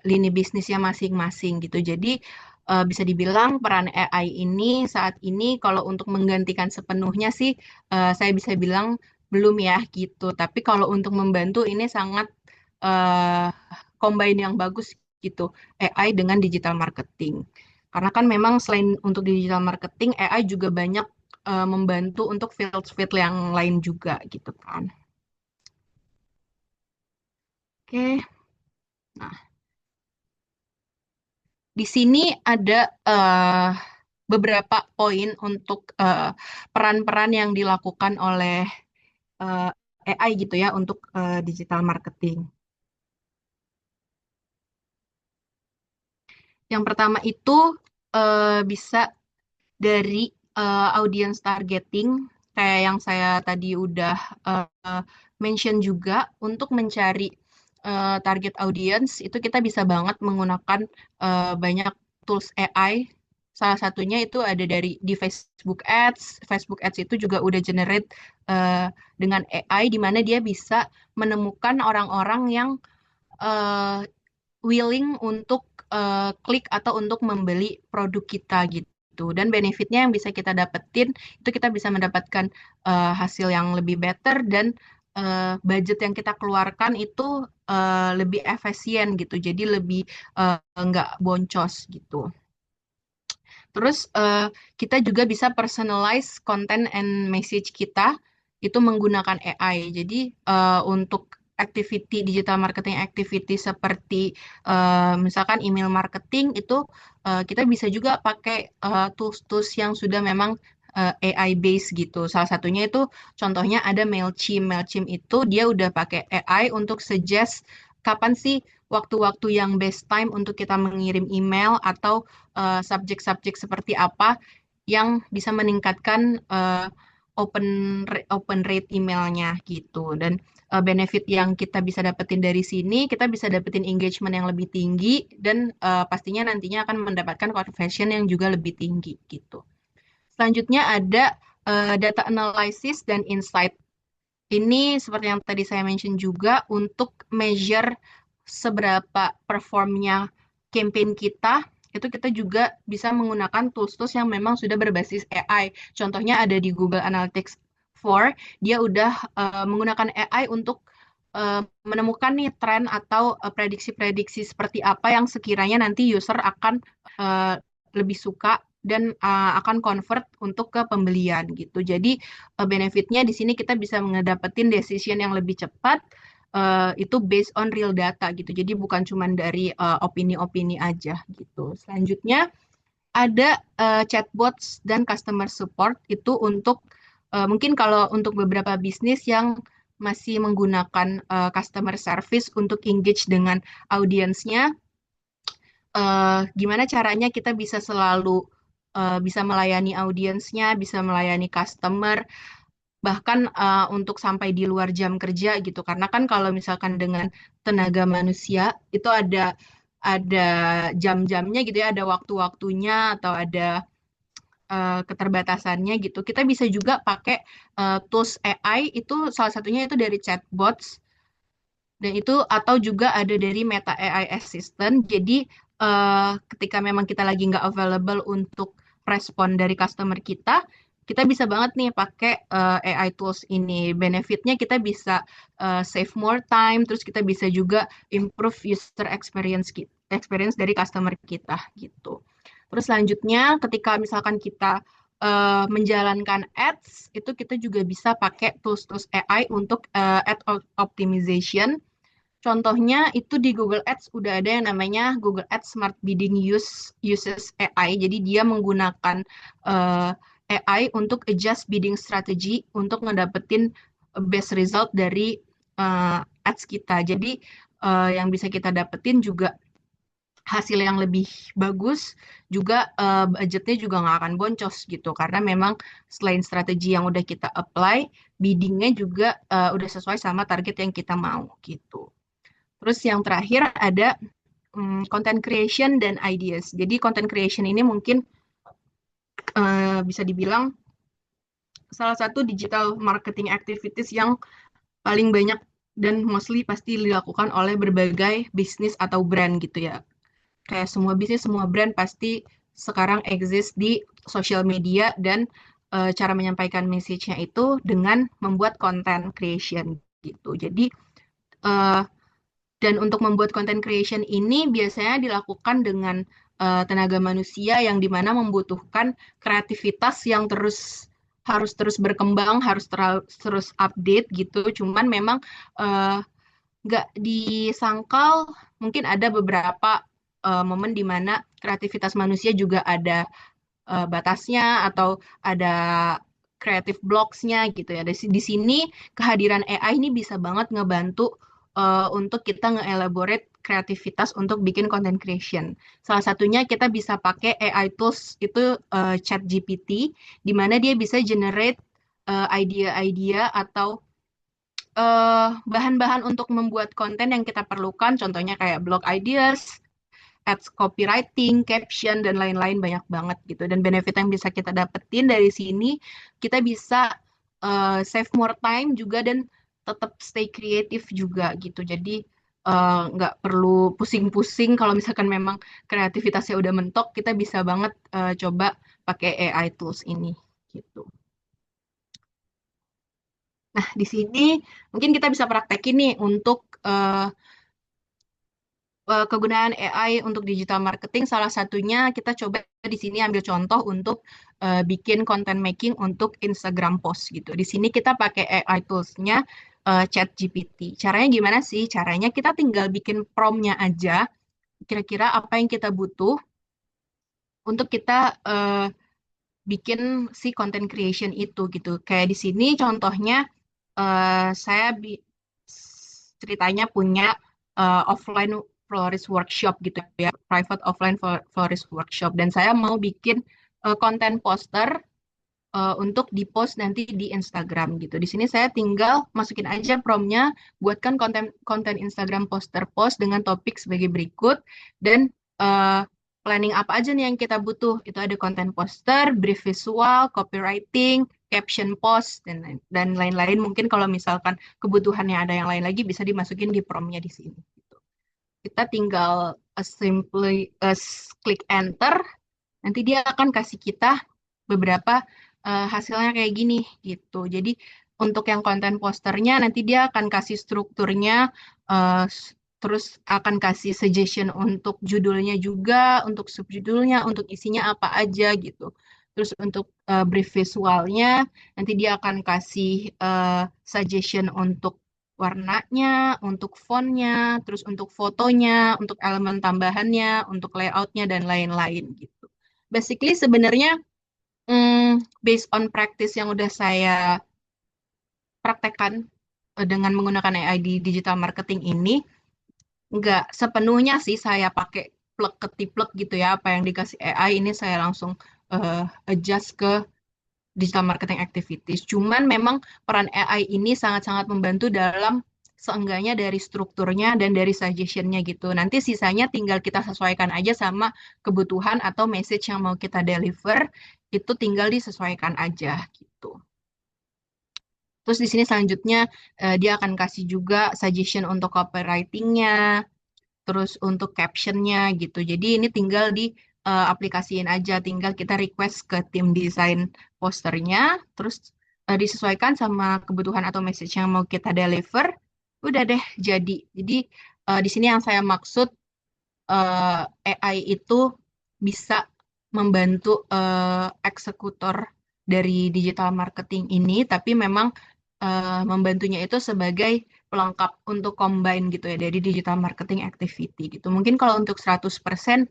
lini bisnisnya masing-masing gitu. Jadi bisa dibilang peran AI ini saat ini kalau untuk menggantikan sepenuhnya sih saya bisa bilang belum ya gitu. Tapi kalau untuk membantu ini sangat eh, combine yang bagus gitu, AI dengan digital marketing. Karena kan memang selain untuk digital marketing, AI juga banyak membantu untuk field-field yang lain juga gitu kan. Oke, nah di sini ada beberapa poin untuk peran-peran yang dilakukan oleh eh, AI gitu ya untuk digital marketing. Yang pertama itu bisa dari audience targeting, kayak yang saya tadi udah mention juga, untuk mencari target audience itu kita bisa banget menggunakan banyak tools AI. Salah satunya itu ada di Facebook Ads. Facebook Ads itu juga udah generate eh, dengan AI, di mana dia bisa menemukan orang-orang yang eh, willing untuk klik atau untuk membeli produk kita gitu. Dan benefitnya yang bisa kita dapetin itu kita bisa mendapatkan hasil yang lebih better, dan budget yang kita keluarkan itu lebih efisien gitu. Jadi lebih nggak boncos gitu. Terus kita juga bisa personalize content and message kita itu menggunakan AI. Jadi untuk activity digital marketing activity seperti misalkan email marketing itu kita bisa juga pakai tools-tools yang sudah memang AI based gitu. Salah satunya itu contohnya ada Mailchimp. Mailchimp itu dia udah pakai AI untuk suggest kapan sih waktu-waktu yang best time untuk kita mengirim email, atau subjek-subjek seperti apa yang bisa meningkatkan open rate emailnya gitu. Dan benefit yang kita bisa dapetin dari sini, kita bisa dapetin engagement yang lebih tinggi, dan pastinya nantinya akan mendapatkan conversion yang juga lebih tinggi gitu. Selanjutnya ada data analysis dan insight. Ini seperti yang tadi saya mention juga, untuk measure seberapa performnya campaign kita, itu kita juga bisa menggunakan tools-tools yang memang sudah berbasis AI. Contohnya ada di Google Analytics 4, dia udah menggunakan AI untuk menemukan nih tren atau prediksi-prediksi seperti apa yang sekiranya nanti user akan uh, lebih suka dan akan convert untuk ke pembelian gitu. Jadi benefitnya di sini kita bisa ngedapetin decision yang lebih cepat, itu based on real data gitu. Jadi bukan cuma dari opini-opini aja gitu. Selanjutnya ada chatbots dan customer support, itu untuk mungkin kalau untuk beberapa bisnis yang masih menggunakan customer service untuk engage dengan audiensnya, gimana caranya kita bisa selalu bisa melayani audiensnya, bisa melayani customer, bahkan untuk sampai di luar jam kerja gitu. Karena kan kalau misalkan dengan tenaga manusia itu ada jam-jamnya gitu ya, ada waktu-waktunya atau ada keterbatasannya gitu. Kita bisa juga pakai tools AI itu salah satunya itu dari chatbots dan itu atau juga ada dari Meta AI Assistant. Jadi ketika memang kita lagi nggak available untuk respon dari customer kita, kita bisa banget nih pakai AI tools ini. Benefitnya kita bisa save more time, terus kita bisa juga improve user experience dari customer kita gitu. Terus selanjutnya ketika misalkan kita menjalankan ads, itu kita juga bisa pakai tools-tools AI untuk optimization. Contohnya itu di Google Ads udah ada yang namanya Google Ads Smart Bidding uses AI. Jadi dia menggunakan uh, AI untuk adjust bidding strategy untuk ngedapetin best result dari ads kita. Jadi yang bisa kita dapetin juga hasil yang lebih bagus, juga budgetnya juga nggak akan boncos gitu. Karena memang selain strategi yang udah kita apply, biddingnya juga udah sesuai sama target yang kita mau gitu. Terus yang terakhir ada content creation dan ideas. Jadi content creation ini mungkin bisa dibilang salah satu digital marketing activities yang paling banyak dan mostly pasti dilakukan oleh berbagai bisnis atau brand gitu ya. Kayak semua bisnis, semua brand pasti sekarang exist di social media dan cara menyampaikan message-nya itu dengan membuat content creation gitu. Jadi uh, dan untuk membuat content creation ini biasanya dilakukan dengan tenaga manusia yang dimana membutuhkan kreativitas yang harus terus berkembang, harus terus update gitu. Cuman memang eh, nggak disangkal, mungkin ada beberapa momen di mana kreativitas manusia juga ada batasnya atau ada creative blocks-nya gitu ya. Di sini kehadiran AI ini bisa banget ngebantu untuk kita nge-elaborate kreativitas untuk bikin content creation. Salah satunya kita bisa pakai AI tools itu ChatGPT, di mana dia bisa generate idea-idea atau bahan-bahan untuk membuat konten yang kita perlukan, contohnya kayak blog ideas, ads copywriting, caption, dan lain-lain banyak banget gitu. Dan benefit yang bisa kita dapetin dari sini, kita bisa save more time juga dan tetap stay kreatif juga gitu. Jadi nggak perlu pusing-pusing kalau misalkan memang kreativitasnya udah mentok, kita bisa banget coba pakai AI tools ini gitu. Nah, di sini mungkin kita bisa praktekin nih untuk kegunaan AI untuk digital marketing. Salah satunya kita coba di sini ambil contoh untuk bikin content making untuk Instagram post gitu. Di sini kita pakai AI tools-nya ChatGPT. Caranya gimana sih? Caranya kita tinggal bikin prompt-nya aja. Kira-kira apa yang kita butuh untuk kita bikin si content creation itu gitu. Kayak di sini contohnya saya ceritanya punya offline florist workshop gitu ya, private offline florist workshop, dan saya mau bikin konten poster untuk di-post nanti di Instagram gitu. Di sini saya tinggal masukin aja promptnya, buatkan konten konten Instagram poster post dengan topik sebagai berikut, dan uh, planning apa aja nih yang kita butuh. Itu ada konten poster, brief visual, copywriting, caption post, dan lain-lain. Mungkin kalau misalkan kebutuhannya ada yang lain lagi bisa dimasukin di promptnya di sini. Gitu. Kita tinggal simply klik enter, nanti dia akan kasih kita beberapa hasilnya kayak gini gitu. Jadi untuk yang konten posternya nanti dia akan kasih strukturnya, uh, terus akan kasih suggestion untuk judulnya juga, untuk subjudulnya, untuk isinya apa aja gitu. Terus untuk brief visualnya nanti dia akan kasih suggestion untuk warnanya, untuk fontnya, terus untuk fotonya, untuk elemen tambahannya, untuk layoutnya dan lain-lain gitu. Basically sebenarnya based on practice yang udah saya praktekkan dengan menggunakan AI di digital marketing ini nggak sepenuhnya sih saya pakai plek ketiplek gitu ya, apa yang dikasih AI ini saya langsung adjust ke digital marketing activities. Cuman memang peran AI ini sangat-sangat membantu dalam seenggaknya dari strukturnya dan dari suggestionnya gitu. Nanti sisanya tinggal kita sesuaikan aja sama kebutuhan atau message yang mau kita deliver, itu tinggal disesuaikan aja gitu. Terus di sini selanjutnya dia akan kasih juga suggestion untuk copywritingnya, terus untuk captionnya gitu. Jadi ini tinggal di aplikasiin aja, tinggal kita request ke tim desain posternya, terus disesuaikan sama kebutuhan atau message yang mau kita deliver, udah deh jadi. Jadi di sini yang saya maksud AI itu bisa membantu eksekutor dari digital marketing ini, tapi memang membantunya itu sebagai pelengkap untuk combine gitu ya dari digital marketing activity gitu. Mungkin kalau untuk 100%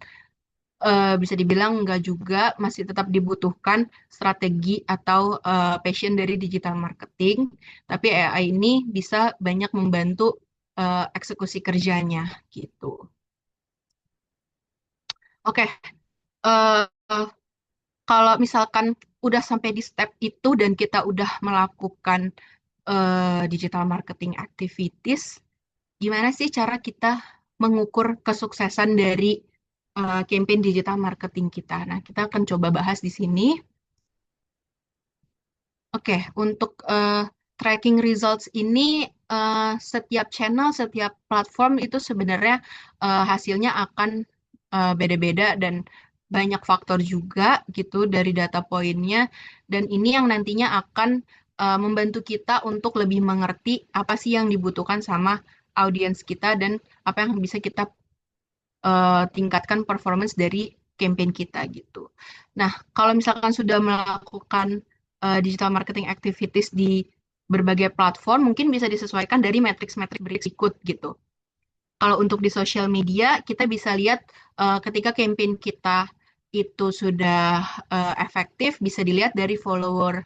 bisa dibilang enggak juga, masih tetap dibutuhkan strategi atau passion dari digital marketing, tapi AI ini bisa banyak membantu eksekusi kerjanya gitu. Oke, eh, kalau misalkan udah sampai di step itu dan kita udah melakukan digital marketing activities, gimana sih cara kita mengukur kesuksesan dari campaign digital marketing kita? Nah, kita akan coba bahas di sini. Oke, untuk tracking results ini setiap channel, setiap platform itu sebenarnya hasilnya akan beda-beda dan banyak faktor juga gitu dari data poinnya. Dan ini yang nantinya akan membantu kita untuk lebih mengerti apa sih yang dibutuhkan sama audiens kita dan apa yang bisa kita tingkatkan performance dari campaign kita gitu. Nah, kalau misalkan sudah melakukan digital marketing activities di berbagai platform, mungkin bisa disesuaikan dari matriks-matriks berikut gitu. Kalau untuk di sosial media, kita bisa lihat ketika campaign kita itu sudah efektif, bisa dilihat dari follower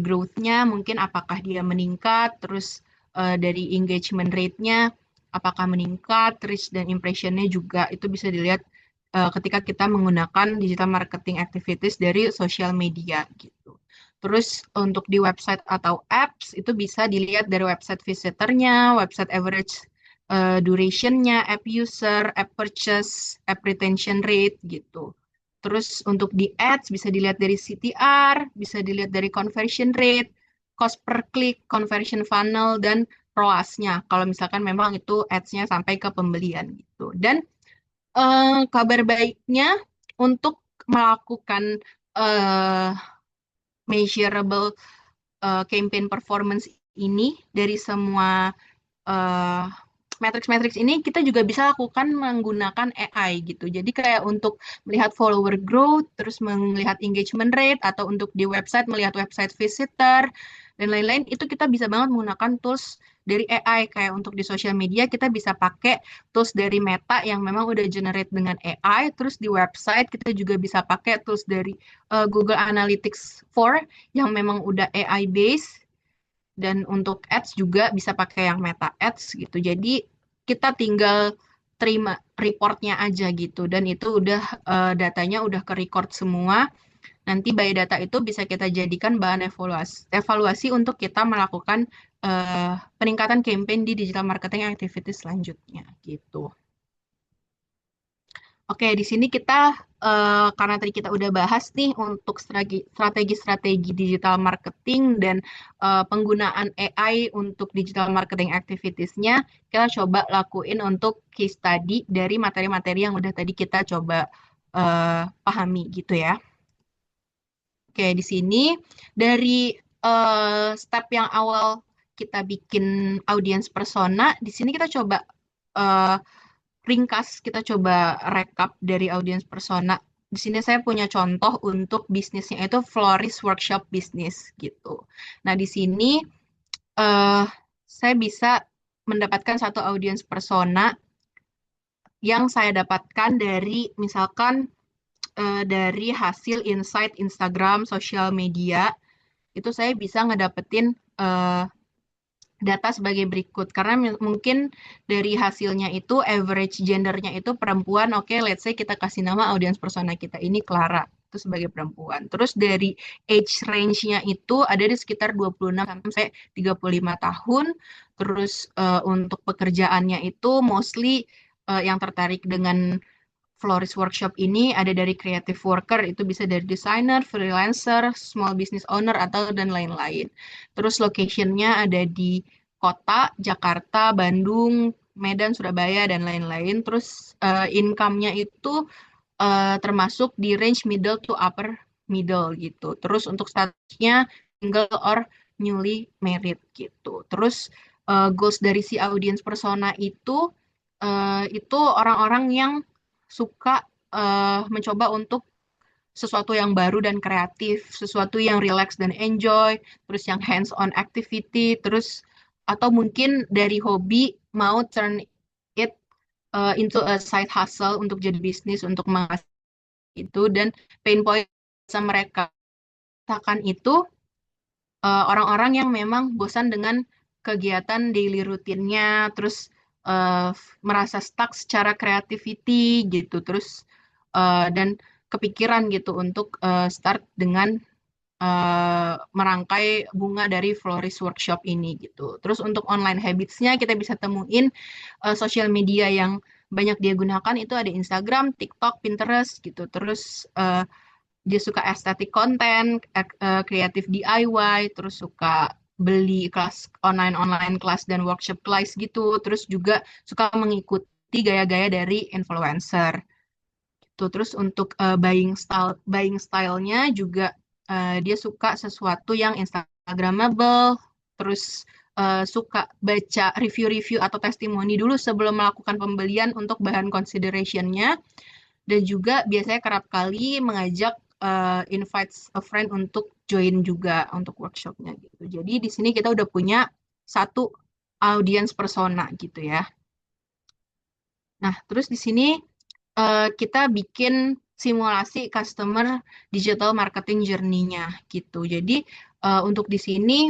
growth-nya, mungkin apakah dia meningkat, terus dari engagement rate-nya, apakah meningkat, terus dan impression-nya juga itu bisa dilihat ketika kita menggunakan digital marketing activities dari sosial media gitu. Terus untuk di website atau apps itu bisa dilihat dari website visitornya, website average duration-nya, app user, app purchase, app retention rate gitu. Terus untuk di ads bisa dilihat dari CTR, bisa dilihat dari conversion rate, cost per click, conversion funnel, dan ROAS-nya. Kalau misalkan memang itu ads-nya sampai ke pembelian gitu. Dan kabar baiknya untuk melakukan eh, measurable campaign performance ini dari semua eh, matrix-matrix ini kita juga bisa lakukan menggunakan AI gitu. Jadi kayak untuk melihat follower growth, terus melihat engagement rate, atau untuk di website melihat website visitor, dan lain-lain, itu kita bisa banget menggunakan tools dari AI. Kayak untuk di social media kita bisa pakai tools dari Meta yang memang udah generate dengan AI, terus di website kita juga bisa pakai tools dari Google Analytics 4 yang memang udah AI based, dan untuk ads juga bisa pakai yang Meta Ads gitu. Jadi kita tinggal terima reportnya aja gitu. Dan itu udah datanya udah ke record semua. Nanti by data itu bisa kita jadikan bahan evaluasi untuk kita melakukan peningkatan campaign di digital marketing activity selanjutnya gitu. Oke, di sini kita karena tadi kita udah bahas nih untuk strategi-strategi digital marketing dan penggunaan AI untuk digital marketing activities-nya, kita coba lakuin untuk case study dari materi-materi yang udah tadi kita coba pahami gitu ya. Oke, di sini dari step yang awal kita bikin audience persona, di sini kita coba eh, ringkas, kita coba rekap dari audience persona. Di sini saya punya contoh untuk bisnisnya itu florist workshop bisnis gitu. Nah, di sini eh, saya bisa mendapatkan satu audience persona yang saya dapatkan dari misalkan dari hasil insight Instagram, sosial media, itu saya bisa ngedapetin data sebagai berikut. Karena mungkin dari hasilnya itu average gendernya itu perempuan. Oke, let's say kita kasih nama audiens persona kita ini Clara itu sebagai perempuan. Terus dari age range-nya itu ada di sekitar 26 sampai 35 tahun. Terus untuk pekerjaannya itu mostly yang tertarik dengan Florist Workshop ini ada dari creative worker, itu bisa dari designer, freelancer, small business owner, atau dan lain-lain. Terus location-nya ada di kota, Jakarta, Bandung, Medan, Surabaya, dan lain-lain. Terus income-nya itu termasuk di range middle to upper middle gitu. Terus untuk statusnya single or newly married gitu. Terus goals dari si audience persona itu orang-orang yang suka mencoba untuk sesuatu yang baru dan kreatif, sesuatu yang relax dan enjoy, terus yang hands-on activity, terus atau mungkin dari hobi mau turn it into a side hustle untuk jadi bisnis untuk menghasilkan itu. Dan pain point mereka rasakan itu orang-orang yang memang bosan dengan kegiatan daily rutinnya, terus merasa stuck secara creativity gitu, terus dan kepikiran gitu untuk start dengan merangkai bunga dari florist workshop ini gitu. Terus untuk online habitsnya kita bisa temuin sosial media yang banyak dia gunakan itu ada Instagram, TikTok, Pinterest gitu. Terus dia suka estetik konten, kreatif DIY, terus suka beli kelas online kelas dan workshop kelas gitu. Terus juga suka mengikuti gaya-gaya dari influencer. Tuh, terus untuk buying style-nya juga dia suka sesuatu yang Instagramable, terus suka baca review-review atau testimoni dulu sebelum melakukan pembelian untuk bahan consideration-nya, dan juga biasanya kerap kali mengajak invites a friend untuk join juga untuk workshopnya gitu. Jadi di sini kita udah punya satu audience persona gitu ya. Nah, terus di sini kita bikin simulasi customer digital marketing journey-nya gitu. Jadi untuk di sini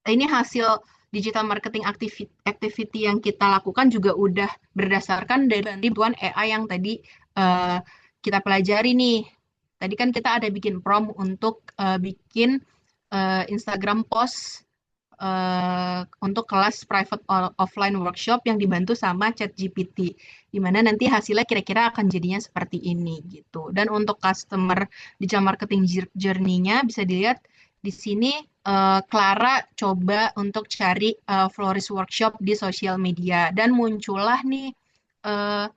ini hasil digital marketing activity yang kita lakukan juga udah berdasarkan dari bantuan AI yang tadi eh, kita pelajari nih. Tadi kan kita ada bikin prompt untuk bikin Instagram post untuk kelas private offline workshop yang dibantu sama ChatGPT, di mana nanti hasilnya kira-kira akan jadinya seperti ini gitu. Dan untuk customer digital marketing journey-nya bisa dilihat di sini Clara coba untuk cari florist workshop di sosial media dan muncullah nih uh,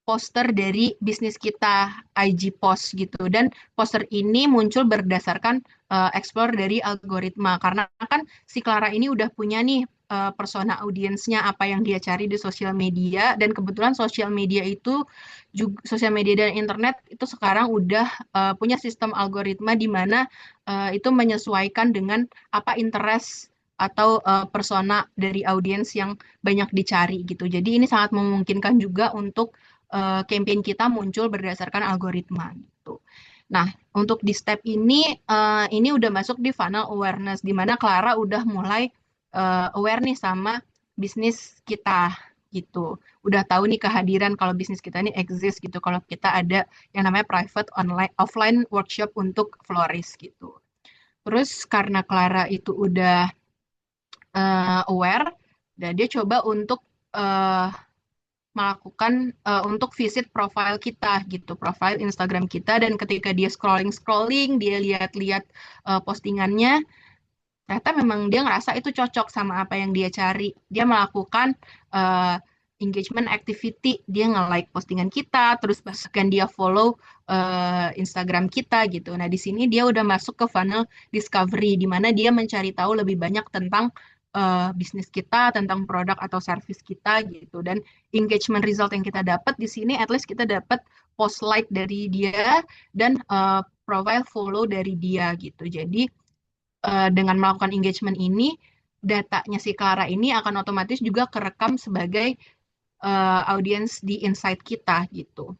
poster dari bisnis kita, IG post gitu. Dan poster ini muncul berdasarkan explore dari algoritma. Karena kan si Clara ini udah punya nih persona audiensnya, apa yang dia cari di sosial media. Dan kebetulan sosial media itu, juga, sosial media dan internet itu sekarang udah punya sistem algoritma di mana itu menyesuaikan dengan apa interest atau persona dari audiens yang banyak dicari gitu. Jadi ini sangat memungkinkan juga untuk campaign kita muncul berdasarkan algoritma gitu. Nah, untuk di step ini udah masuk di funnel awareness, di mana Clara udah mulai aware nih sama bisnis kita gitu. Udah tahu nih kehadiran kalau bisnis kita ini exist gitu, kalau kita ada yang namanya private online offline workshop untuk florist gitu. Terus karena Clara itu udah aware, dan dia coba untuk uh, melakukan untuk visit profile kita gitu, profile Instagram kita, dan ketika dia scrolling dia lihat-lihat postingannya, ternyata memang dia ngerasa itu cocok sama apa yang dia cari. Dia melakukan uh, engagement activity, dia nge-like postingan kita, terus bahkan dia follow Instagram kita gitu. Nah, di sini dia udah masuk ke funnel discovery, di mana dia mencari tahu lebih banyak tentang bisnis kita, tentang produk atau service kita gitu. Dan engagement result yang kita dapat di sini, at least kita dapat post like dari dia dan profile follow dari dia gitu. Jadi dengan melakukan engagement ini, datanya si Clara ini akan otomatis juga kerekam sebagai audiens di insight kita gitu.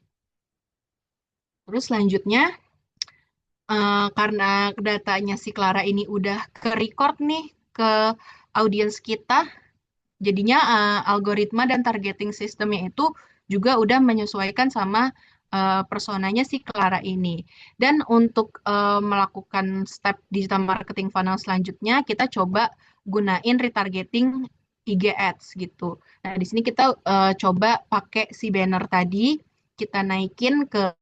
Terus selanjutnya, karena datanya si Clara ini udah ke record nih ke audiens kita. Jadinya algoritma dan targeting sistemnya itu juga udah menyesuaikan sama personanya si Clara ini. Dan untuk melakukan step digital marketing funnel selanjutnya, kita coba gunain retargeting IG Ads gitu. Nah, di sini kita coba pakai si banner tadi, kita naikin ke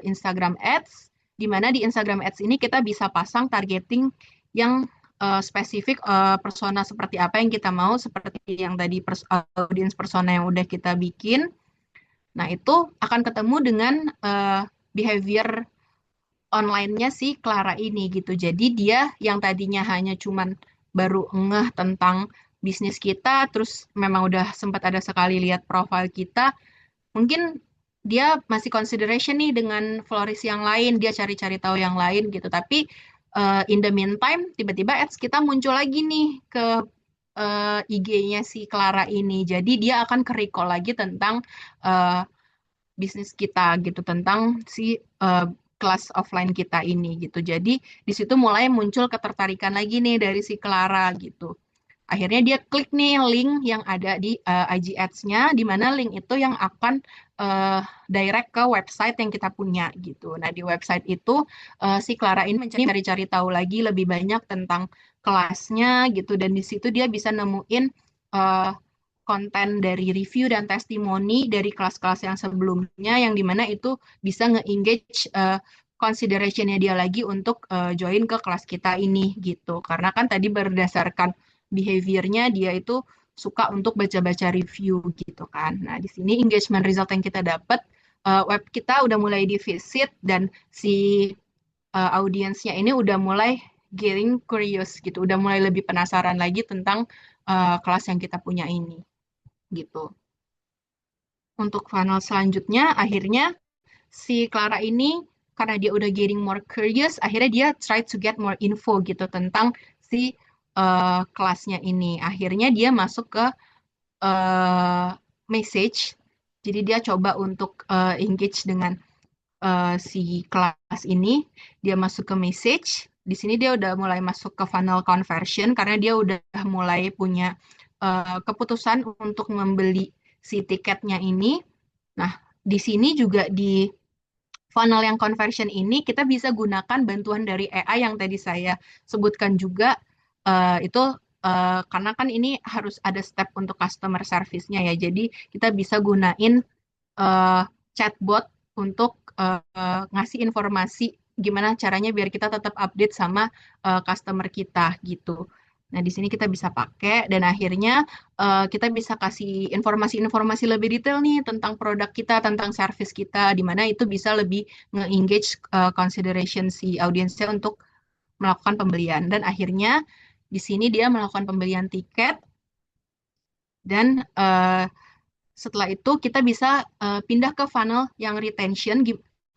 Instagram Ads, di mana di Instagram Ads ini kita bisa pasang targeting yang spesifik persona seperti apa yang kita mau, seperti yang tadi audience persona yang udah kita bikin. Nah, itu akan ketemu dengan behavior online-nya si Clara ini gitu. Jadi dia yang tadinya hanya cuman baru ngeh tentang bisnis kita, terus memang udah sempat ada sekali lihat profil kita, mungkin dia masih consideration nih dengan florist yang lain, dia cari-cari tahu yang lain gitu. Tapi in the meantime, tiba-tiba ads kita muncul lagi nih ke IG-nya si Clara ini. Jadi dia akan ke-recall lagi tentang uh, bisnis kita gitu, tentang si kelas offline kita ini gitu. Jadi di situ mulai muncul ketertarikan lagi nih dari si Clara gitu. Akhirnya dia klik nih link yang ada di IG Ads-nya, di mana link itu yang akan uh, direct ke website yang kita punya gitu. Nah, di website itu si Clara ini mencari-cari tahu lagi lebih banyak tentang kelasnya gitu, dan di situ dia bisa nemuin uh, konten dari review dan testimoni dari kelas-kelas yang sebelumnya, yang dimana itu bisa nge-engage consideration-nya dia lagi untuk join ke kelas kita ini gitu. Karena kan tadi berdasarkan behavior-nya dia itu suka untuk baca-baca review gitu kan. Nah, di sini engagement result yang kita dapat, web kita udah mulai di-visit dan si audiensnya ini udah mulai getting curious gitu, udah mulai lebih penasaran lagi tentang kelas yang kita punya ini gitu. Untuk funnel selanjutnya, akhirnya si Clara ini karena dia udah getting more curious, akhirnya dia try to get more info gitu tentang si kelasnya ini. Akhirnya dia masuk ke uh, message. Jadi dia coba untuk engage dengan si kelas ini. Dia masuk ke message. Di sini dia udah mulai masuk ke funnel conversion karena dia udah mulai punya keputusan untuk membeli si tiketnya ini. Nah, di sini juga di funnel yang conversion ini kita bisa gunakan bantuan dari AI yang tadi saya sebutkan juga. Itu karena kan ini harus ada step untuk customer service-nya ya. Jadi kita bisa gunain eh, chatbot untuk ngasih informasi gimana caranya biar kita tetap update sama customer kita gitu. Nah, di sini kita bisa pakai dan akhirnya kita bisa kasih informasi-informasi lebih detail nih tentang produk kita, tentang service kita, di mana itu bisa lebih nge-engage consideration si audiensnya untuk melakukan pembelian. Dan akhirnya di sini dia melakukan pembelian tiket dan setelah itu kita bisa pindah ke funnel yang retention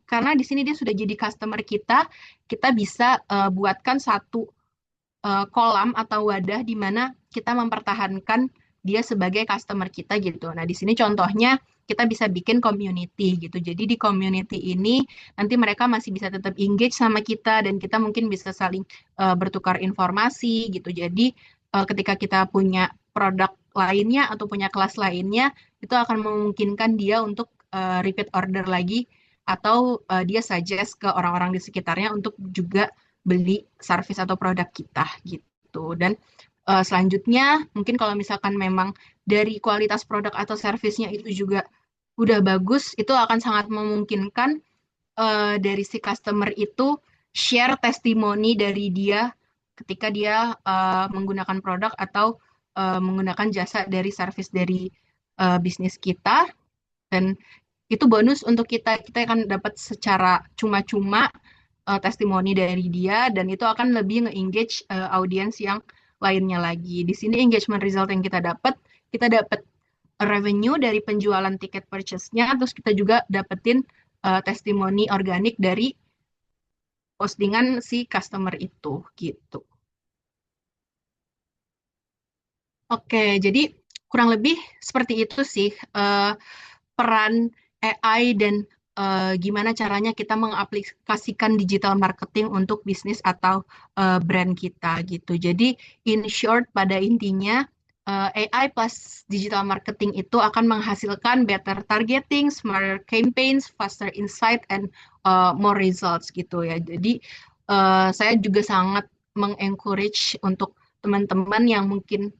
karena di sini dia sudah jadi customer kita, kita bisa buatkan satu kolam atau wadah di mana kita mempertahankan dia sebagai customer kita gitu. Nah, di sini contohnya kita bisa bikin community gitu. Jadi di community ini nanti mereka masih bisa tetap engage sama kita dan kita mungkin bisa saling bertukar informasi gitu. Jadi ketika kita punya produk lainnya atau punya kelas lainnya, itu akan memungkinkan dia untuk repeat order lagi atau dia suggest ke orang-orang di sekitarnya untuk juga beli service atau produk kita gitu. Dan selanjutnya mungkin kalau misalkan memang dari kualitas produk atau servisnya itu juga udah bagus, itu akan sangat memungkinkan dari si customer itu share testimoni dari dia ketika dia menggunakan produk atau menggunakan jasa dari service dari bisnis kita, dan itu bonus untuk kita. Kita akan dapat secara cuma-cuma testimoni dari dia dan itu akan lebih nge-engage audiens yang lainnya lagi. Di sini engagement result yang kita dapat revenue dari penjualan tiket purchase-nya, terus kita juga dapetin testimoni organik dari postingan si customer itu gitu. Oke, jadi kurang lebih seperti itu sih peran AI dan gimana caranya kita mengaplikasikan digital marketing untuk bisnis atau brand kita gitu. Jadi in short pada intinya AI plus digital marketing itu akan menghasilkan better targeting, smarter campaigns, faster insight, and more results gitu ya. Jadi saya juga sangat mengencourage untuk teman-teman yang mungkin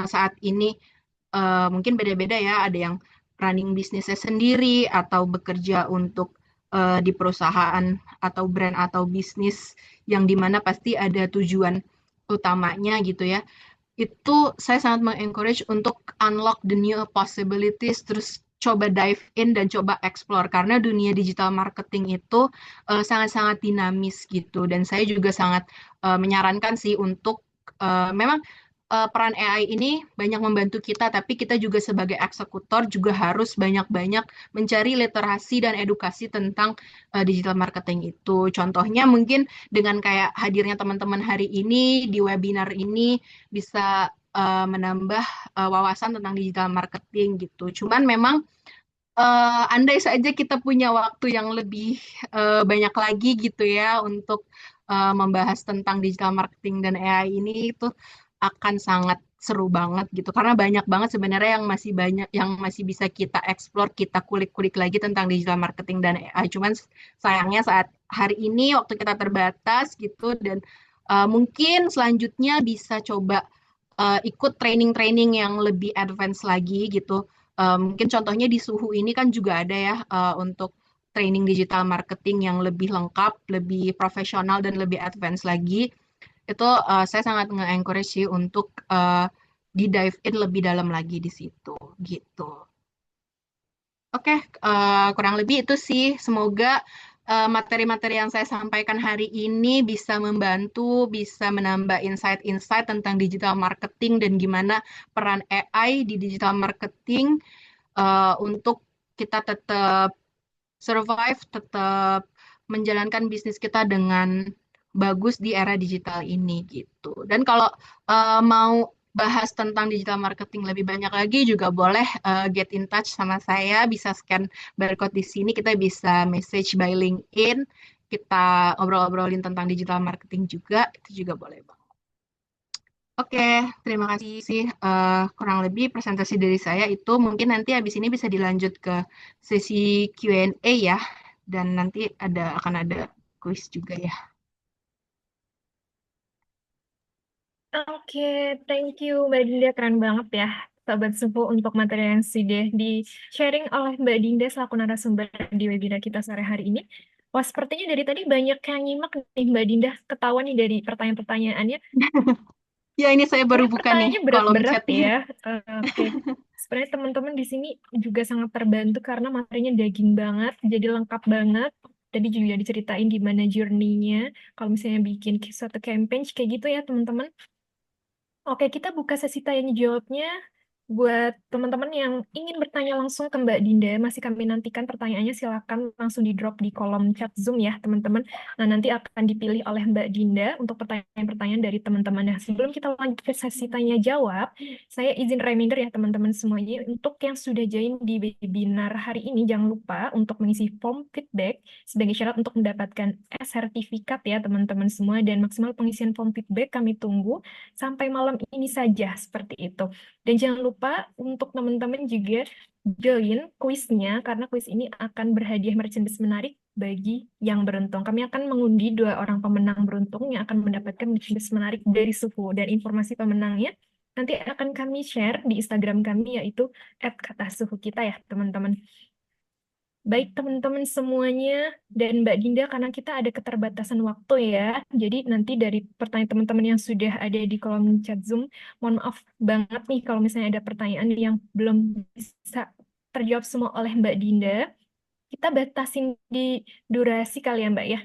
saat ini mungkin beda-beda ya, ada yang running bisnisnya sendiri atau bekerja untuk di perusahaan atau brand atau bisnis yang dimana pasti ada tujuan utamanya gitu ya. Itu saya sangat mengencourage untuk unlock the new possibilities, terus coba dive in dan coba explore karena dunia digital marketing itu sangat-sangat dinamis gitu dan saya juga sangat menyarankan sih untuk memang peran AI ini banyak membantu kita, tapi kita juga sebagai eksekutor juga harus banyak-banyak mencari literasi dan edukasi tentang digital marketing itu. Contohnya mungkin dengan kayak hadirnya teman-teman hari ini di webinar ini bisa menambah wawasan tentang digital marketing gitu. Cuman memang andai saja kita punya waktu yang lebih banyak lagi gitu ya untuk membahas tentang digital marketing dan AI ini itu akan sangat seru banget gitu karena banyak banget sebenarnya yang masih banyak yang masih bisa kita explore, kita kulik-kulik lagi tentang digital marketing dan AI. Cuman sayangnya saat hari ini waktu kita terbatas gitu dan mungkin selanjutnya bisa coba ikut training-training yang lebih advance lagi gitu. Mungkin contohnya di Suhu ini kan juga ada ya untuk training digital marketing yang lebih lengkap, lebih profesional dan lebih advance lagi. Itu saya sangat nge-encourage sih untuk di dive in lebih dalam lagi di situ gitu. Oke, kurang lebih itu sih. Semoga materi-materi yang saya sampaikan hari ini bisa membantu, bisa menambah insight-insight tentang digital marketing dan gimana peran AI di digital marketing untuk kita tetap survive, tetap menjalankan bisnis kita dengan bagus di era digital ini gitu. Dan kalau mau bahas tentang digital marketing lebih banyak lagi juga boleh get in touch sama saya, bisa scan barcode di sini, kita bisa message by LinkedIn, kita obrol-obrolin tentang digital marketing juga, itu juga boleh Bang. Oke, terima kasih sih. Kurang lebih presentasi dari saya itu mungkin nanti habis ini bisa dilanjut ke sesi Q&A ya, dan nanti akan ada kuis juga ya. Oke, thank you Mbak Dinda, keren banget ya Sobat Suhu untuk materi yang sudah di-sharing oleh Mbak Dinda selaku narasumber di webinar kita sore hari ini. Wah, sepertinya dari tadi banyak yang nyimak nih Mbak Dinda, ketahuan nih dari pertanyaan-pertanyaannya. Ya ini saya baru Sebenarnya buka nih pertanyaannya kolom berat-berat chatnya. ya. Oke, sebenarnya teman-teman di sini juga sangat terbantu karena materinya daging banget, jadi lengkap banget. Tadi juga diceritain gimana journey-nya, kalau misalnya bikin suatu campaign kayak gitu ya teman-teman. Oke, kita buka sesi tanya jawabnya. Buat teman-teman yang ingin bertanya langsung ke Mbak Dinda, masih kami nantikan pertanyaannya, silakan langsung di-drop di kolom chat Zoom ya, teman-teman. Nah, nanti akan dipilih oleh Mbak Dinda untuk pertanyaan-pertanyaan dari teman-teman. Nah, sebelum kita lanjut ke sesi tanya jawab, saya izin reminder ya teman-teman semuanya, untuk yang sudah join di webinar hari ini, jangan lupa untuk mengisi form feedback sebagai syarat untuk mendapatkan sertifikat ya teman-teman semua, dan maksimal pengisian form feedback kami tunggu sampai malam ini saja, seperti itu. Dan jangan lupa untuk teman-teman juga join kuisnya, karena kuis ini akan berhadiah merchandise menarik bagi yang beruntung. Kami akan mengundi 2 orang pemenang beruntung yang akan mendapatkan merchandise menarik dari Suhu. Dan informasi pemenangnya nanti akan kami share di Instagram kami, yaitu @katasuhu kita ya, teman-teman. Baik teman-teman semuanya dan Mbak Dinda, karena kita ada keterbatasan waktu ya, jadi nanti dari pertanyaan teman-teman yang sudah ada di kolom chat Zoom, mohon maaf banget nih kalau misalnya ada pertanyaan yang belum bisa terjawab semua oleh Mbak Dinda. Kita batasin di durasi kali ya Mbak ya.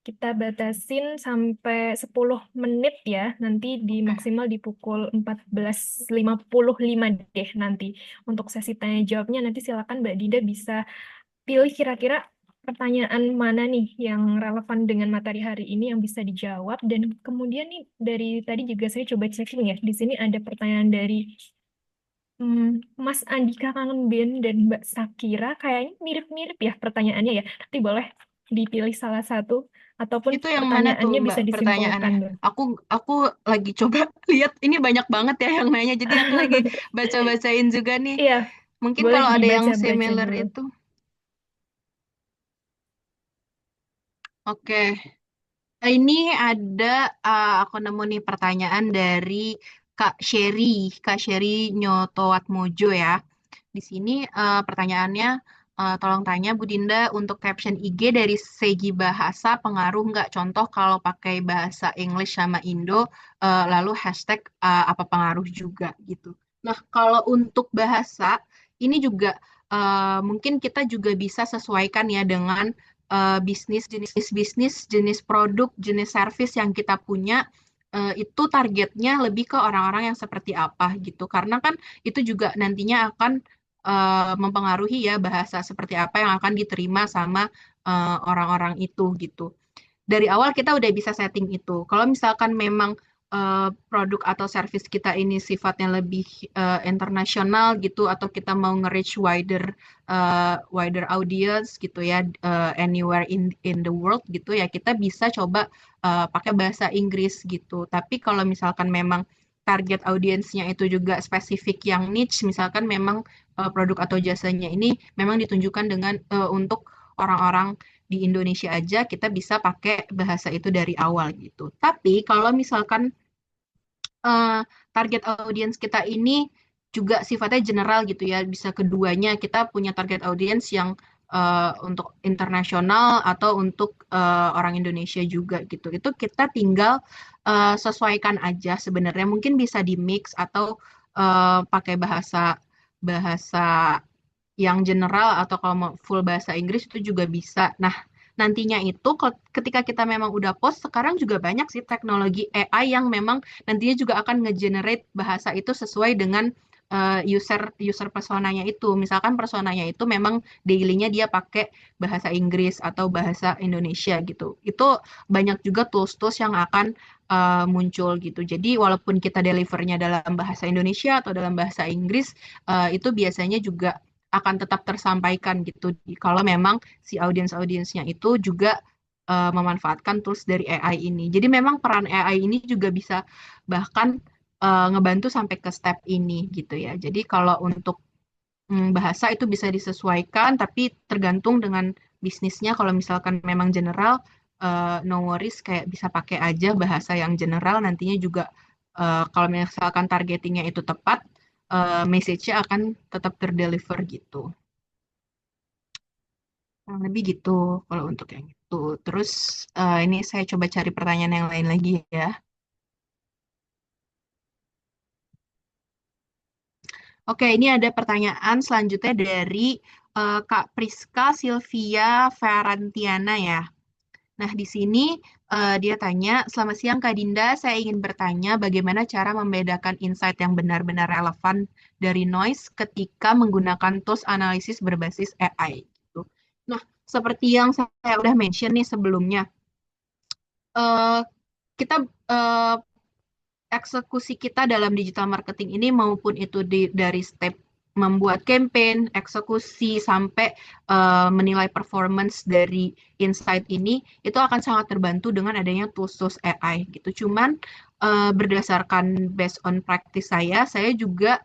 Kita batasin sampai 10 menit ya, nanti di maksimal di pukul 14.55 deh nanti. Untuk sesi tanya jawabnya nanti silakan Mbak Dinda bisa pilih kira-kira pertanyaan mana nih yang relevan dengan materi hari ini yang bisa dijawab. Dan kemudian nih dari tadi juga saya coba checking ya. Di sini ada pertanyaan dari Hmm, Mas Andika Kangen dan Mbak Sakira kayaknya mirip-mirip ya pertanyaannya ya. Nanti boleh dipilih salah satu ataupun Itu yang mana tuh pertanyaannya Mbak bisa pertanyaannya? disimpulkan tuh. Aku lagi coba lihat ini banyak banget ya yang nanya. Jadi aku lagi baca-bacain juga nih. Iya, Mungkin boleh kalau ada yang dibaca-baca similar dulu. itu. Oke. Ini ada aku nemu nih pertanyaan dari Kak Sherry, Kak Sherry Nyotowatmojo ya. Di sini pertanyaannya, tolong tanya Bu Dinda untuk caption IG dari segi bahasa pengaruh nggak? Contoh kalau pakai bahasa English sama Indo, lalu hashtag apa pengaruh juga gitu. Nah, kalau untuk bahasa ini juga mungkin kita juga bisa sesuaikan ya dengan jenis bisnis, jenis produk, jenis service yang kita punya. Itu targetnya lebih ke orang-orang yang seperti apa gitu. Karena kan itu juga nantinya akan mempengaruhi ya bahasa seperti apa yang akan diterima sama orang-orang itu gitu. Dari awal kita udah bisa setting itu. Kalau misalkan memang produk atau service kita ini sifatnya lebih internasional gitu atau kita mau nge-reach wider audience gitu ya anywhere in the world gitu ya kita bisa coba pakai bahasa Inggris gitu. Tapi kalau misalkan memang target audiensnya itu juga spesifik yang niche, misalkan memang produk atau jasanya ini memang ditunjukkan dengan untuk orang-orang di Indonesia aja kita bisa pakai bahasa itu dari awal gitu. Tapi kalau misalkan eh, target audience kita ini juga sifatnya general gitu ya, bisa keduanya kita punya target audience yang untuk internasional atau untuk orang Indonesia juga gitu. Itu kita tinggal sesuaikan aja sebenarnya. Mungkin bisa di mix atau pakai bahasa bahasa yang general atau kalau mau full bahasa Inggris itu juga bisa. Nah, nantinya itu ketika kita memang udah post, sekarang juga banyak sih teknologi AI yang memang nantinya juga akan nge-generate bahasa itu sesuai dengan user user personanya itu. Misalkan personanya itu memang daily-nya dia pakai bahasa Inggris atau bahasa Indonesia gitu. Itu banyak juga tools-tools yang akan muncul gitu. Jadi walaupun kita delivernya dalam bahasa Indonesia atau dalam bahasa Inggris, itu biasanya juga akan tetap tersampaikan gitu. Kalau memang si audiens-audiensnya itu juga memanfaatkan tools dari AI ini. Jadi memang peran AI ini juga bisa bahkan ngebantu sampai ke step ini gitu ya. Jadi kalau untuk bahasa itu bisa disesuaikan, tapi tergantung dengan bisnisnya. Kalau misalkan memang general, no worries, kayak bisa pakai aja bahasa yang general. Nantinya juga kalau misalkan targetingnya itu tepat, message-nya akan tetap terdeliver gitu. Kurang lebih gitu kalau untuk yang itu. Terus ini saya coba cari pertanyaan yang lain lagi ya. Oke, ini ada pertanyaan selanjutnya dari Kak Priska Silvia Ferantiana ya. Nah, di sini dia tanya, selamat siang Kak Dinda, saya ingin bertanya bagaimana cara membedakan insight yang benar-benar relevan dari noise ketika menggunakan tools analisis berbasis AI. Gitu. Nah, seperti yang saya udah mention nih sebelumnya, eh, kita eh, eksekusi kita dalam digital marketing ini maupun itu dari step membuat campaign, eksekusi sampai menilai performance dari insight ini itu akan sangat terbantu dengan adanya tools-tools AI gitu. Cuman berdasarkan based on practice saya juga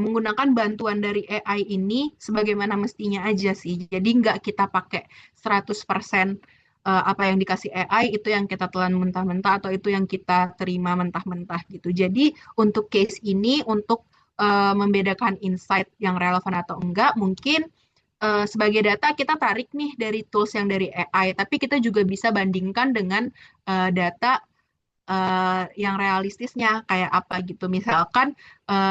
menggunakan bantuan dari AI ini sebagaimana mestinya aja sih. Jadi nggak kita pakai 100% apa yang dikasih AI itu yang kita telan mentah-mentah atau itu yang kita terima mentah-mentah gitu. Jadi untuk case ini untuk membedakan insight yang relevan atau enggak, mungkin sebagai data kita tarik nih dari tools yang dari AI, tapi kita juga bisa bandingkan dengan data yang realistisnya kayak apa gitu. Misalkan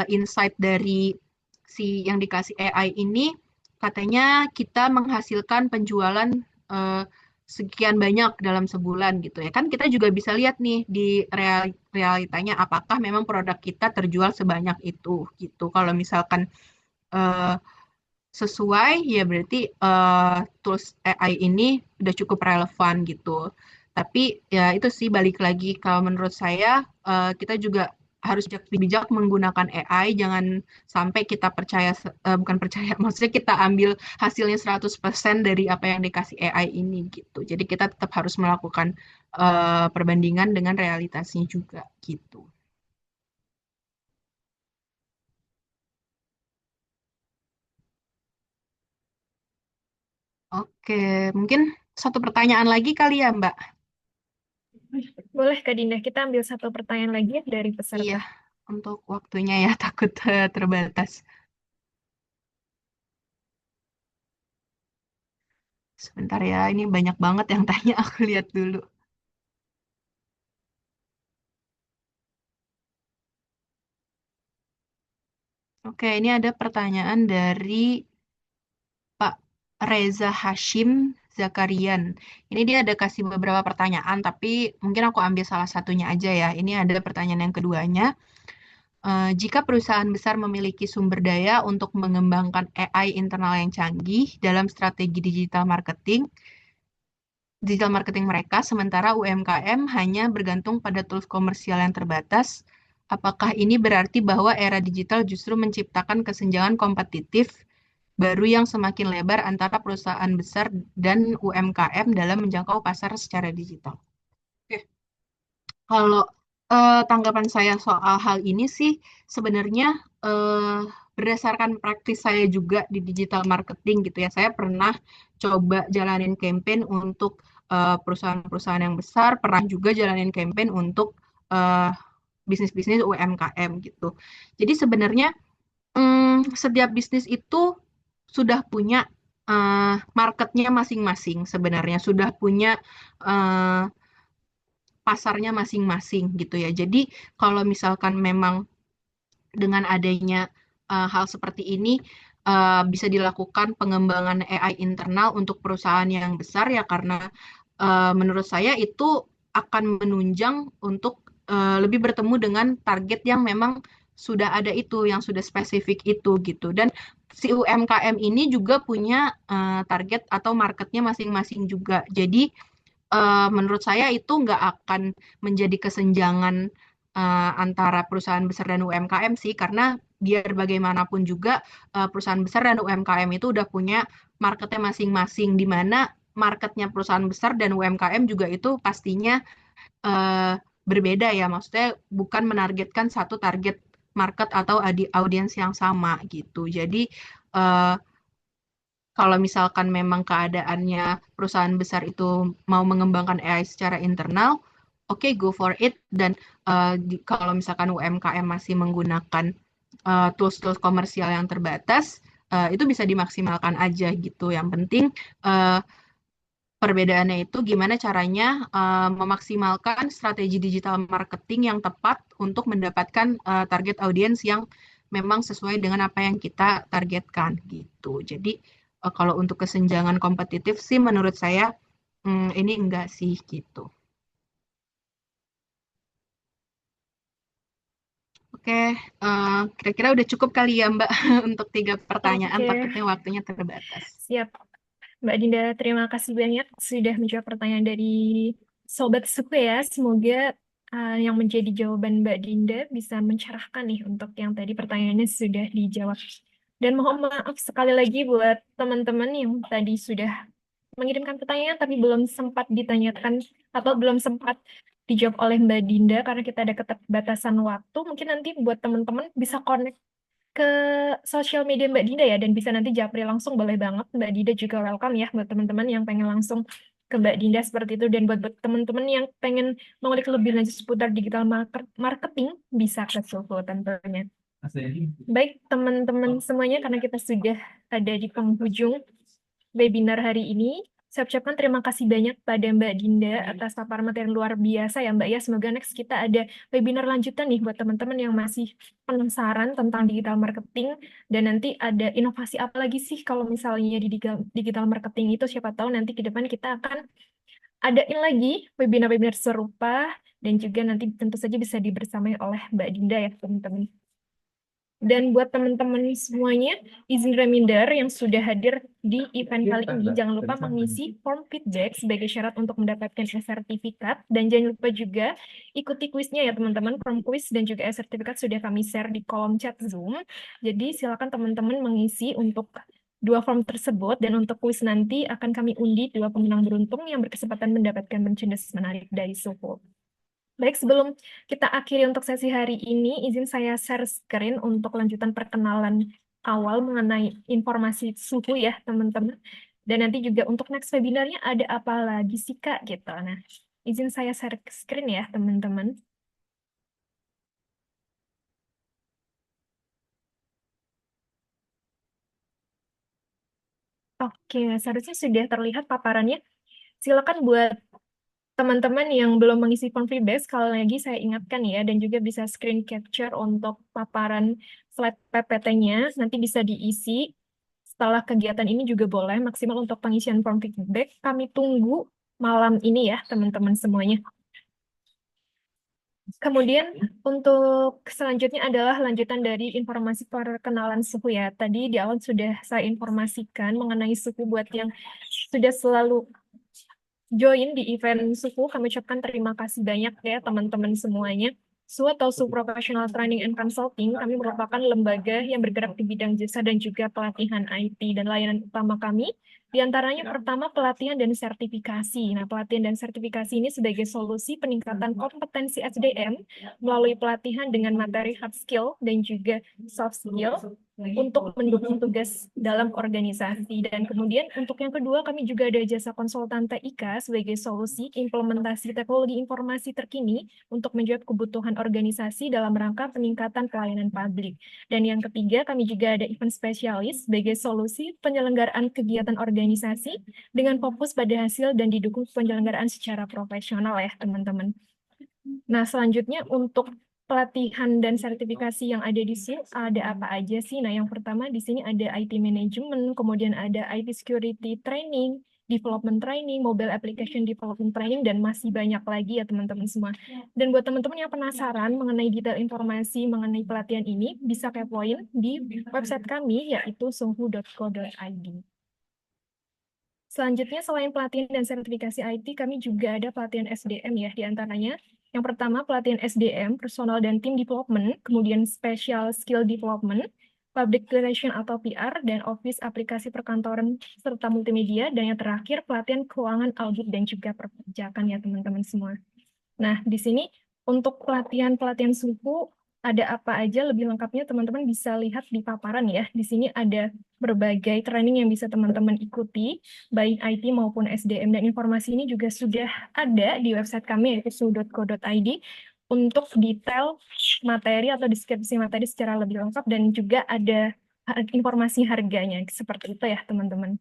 insight dari si yang dikasih AI ini katanya kita menghasilkan penjualan eh, sekian banyak dalam sebulan gitu ya. Kan kita juga bisa lihat nih di realitanya apakah memang produk kita terjual sebanyak itu gitu. Kalau misalkan eh, sesuai ya berarti tools AI ini udah cukup relevan gitu. Tapi ya itu sih balik lagi kalau menurut saya kita juga harus bijak menggunakan AI, jangan sampai kita percaya, bukan percaya, maksudnya kita ambil hasilnya 100% dari apa yang dikasih AI ini gitu. Jadi kita tetap harus melakukan perbandingan dengan realitasnya juga gitu. Oke, mungkin satu pertanyaan lagi kali ya, Mbak. Boleh Kak Dinda, kita ambil satu pertanyaan lagi ya dari Iya, peserta. untuk waktunya ya takut terbatas. Sebentar ya, ini banyak banget yang tanya, aku lihat dulu. Oke, ini ada pertanyaan dari Pak Reza Hashim Zakarian. Ini dia ada kasih beberapa pertanyaan, tapi mungkin aku ambil salah satunya aja ya. Ini ada pertanyaan yang keduanya. Jika perusahaan besar memiliki sumber daya untuk mengembangkan AI internal yang canggih dalam strategi digital marketing mereka, sementara UMKM hanya bergantung pada tools komersial yang terbatas, apakah ini berarti bahwa era digital justru menciptakan kesenjangan kompetitif baru yang semakin lebar antara perusahaan besar dan UMKM dalam menjangkau pasar secara digital? Oke, kalau tanggapan saya soal hal ini sih sebenarnya berdasarkan praktis saya juga di digital marketing gitu ya. Saya pernah coba jalanin campaign untuk perusahaan-perusahaan yang besar, pernah juga jalanin campaign untuk eh, bisnis-bisnis UMKM gitu. Jadi sebenarnya setiap bisnis itu sudah punya marketnya masing-masing sebenarnya, sudah punya eh, pasarnya masing-masing gitu ya. Jadi kalau misalkan memang dengan adanya hal seperti ini bisa dilakukan pengembangan AI internal untuk perusahaan yang besar ya karena menurut saya itu akan menunjang untuk lebih bertemu dengan target yang memang sudah ada itu, yang sudah spesifik itu gitu. Dan si UMKM ini juga punya target atau marketnya masing-masing juga. Jadi menurut saya itu nggak akan menjadi kesenjangan antara perusahaan besar dan UMKM sih, karena biar bagaimanapun juga perusahaan besar dan UMKM itu udah punya marketnya masing-masing, di mana marketnya perusahaan besar dan UMKM juga itu pastinya eh, berbeda ya, maksudnya bukan menargetkan satu target market atau audiens yang sama gitu. Jadi eh, kalau misalkan memang keadaannya perusahaan besar itu mau mengembangkan AI secara internal, oke, go for it. Dan kalau misalkan UMKM masih menggunakan tools-tools komersial yang terbatas, itu bisa dimaksimalkan aja gitu. Yang penting uh, perbedaannya itu gimana caranya memaksimalkan strategi digital marketing yang tepat untuk mendapatkan target audiens yang memang sesuai dengan apa yang kita targetkan gitu. Jadi kalau untuk kesenjangan kompetitif sih menurut saya ini enggak sih gitu. Oke, kira-kira udah cukup kali ya Mbak untuk 3 pertanyaan, Oke, takutnya waktunya terbatas. siap. Mbak Dinda, terima kasih banyak sudah menjawab pertanyaan dari Sobat Suku ya. Semoga yang menjadi jawaban Mbak Dinda bisa mencerahkan nih untuk yang tadi pertanyaannya sudah dijawab. Dan mohon maaf sekali lagi buat teman-teman yang tadi sudah mengirimkan pertanyaan tapi belum sempat ditanyakan atau belum sempat dijawab oleh Mbak Dinda karena kita ada keterbatasan waktu. Mungkin nanti buat teman-teman bisa connect ke sosial media Mbak Dinda ya dan bisa nanti japri langsung boleh banget. Mbak Dinda juga welcome ya buat teman-teman yang pengen langsung ke Mbak Dinda seperti itu dan buat teman-teman yang pengen mengulik lebih lanjut seputar digital marketing bisa ke Soho tentunya. Baik teman-teman semuanya karena kita sudah ada di penghujung webinar hari ini. Saya ucapkan terima kasih banyak pada Mbak Dinda atas paparan materi luar biasa ya Mbak ya. Semoga next kita ada webinar lanjutan nih buat teman-teman yang masih penasaran tentang digital marketing. Dan nanti ada inovasi apa lagi sih kalau misalnya di digital marketing itu siapa tahu nanti ke depan kita akan adain lagi webinar-webinar serupa dan juga nanti tentu saja bisa dibersamai oleh Mbak Dinda ya teman-teman. Dan buat teman-teman semuanya, izin reminder yang sudah hadir di event kali ini, jangan lupa mengisi form feedback sebagai syarat untuk mendapatkan e-sertifikat. Dan jangan lupa juga ikuti kuisnya ya teman-teman. Form kuis dan juga e-sertifikat sudah kami share di kolom chat Zoom. Jadi silakan teman-teman mengisi untuk dua form tersebut. Dan untuk kuis nanti akan kami undi dua pemenang beruntung yang berkesempatan mendapatkan merchandise menarik dari Suhu. Baik, sebelum kita akhiri untuk sesi hari ini, izin saya share screen untuk lanjutan perkenalan awal mengenai informasi suhu ya, teman-teman. Dan nanti juga untuk next webinarnya ada apa lagi sih, Kak? Gitu. Nah, izin saya share screen ya, teman-teman. Oke, seharusnya sudah terlihat paparannya. Silakan buat teman-teman yang belum mengisi form feedback, sekali lagi saya ingatkan ya, dan juga bisa screen capture untuk paparan slide PPT-nya, nanti bisa diisi setelah kegiatan ini juga boleh, maksimal untuk pengisian form feedback. Kami tunggu malam ini ya, teman-teman semuanya. Kemudian untuk selanjutnya adalah lanjutan dari informasi perkenalan suhu ya. Tadi di awal sudah saya informasikan mengenai suhu buat yang sudah selalu join di event suku, kami ucapkan terima kasih banyak ya teman-teman semuanya. SU atau Su Professional Training and Consulting, kami merupakan lembaga yang bergerak di bidang jasa dan juga pelatihan IT dan layanan utama kami. Di antaranya pertama pelatihan dan sertifikasi. Nah, pelatihan dan sertifikasi ini sebagai solusi peningkatan kompetensi SDM melalui pelatihan dengan materi hard skill dan juga soft skill untuk mendukung tugas dalam organisasi. Dan kemudian untuk yang kedua, kami juga ada jasa konsultan TIK sebagai solusi implementasi teknologi informasi terkini untuk menjawab kebutuhan organisasi dalam rangka peningkatan pelayanan publik. Dan yang ketiga, kami juga ada event spesialis sebagai solusi penyelenggaraan kegiatan organisasi dengan fokus pada hasil dan didukung penyelenggaraan secara profesional ya, teman-teman. Nah, selanjutnya untuk pelatihan dan sertifikasi yang ada di sini ada apa aja sih? Nah, yang pertama di sini ada IT Management, kemudian ada IT Security Training, Development Training, Mobile Application Development Training, dan masih banyak lagi ya teman-teman semua. Dan buat teman-teman yang penasaran mengenai detail informasi mengenai pelatihan ini, bisa kepoin di website kami yaitu sunghu.co.id. Selanjutnya, selain pelatihan dan sertifikasi IT, kami juga ada pelatihan SDM ya, di antaranya. Yang pertama, pelatihan SDM, Personal dan Team Development, kemudian Special Skill Development, Public Relation atau PR, dan Office Aplikasi Perkantoran serta Multimedia, dan yang terakhir, pelatihan keuangan, audit, dan juga perpajakan ya teman-teman semua. Nah, di sini untuk pelatihan-pelatihan suku ada apa aja lebih lengkapnya teman-teman bisa lihat di paparan ya. Di sini ada berbagai training yang bisa teman-teman ikuti, baik IT maupun SDM. Dan informasi ini juga sudah ada di website kami yaitu su.co.id untuk detail materi atau deskripsi materi secara lebih lengkap dan juga ada informasi harganya. Seperti itu ya teman-teman.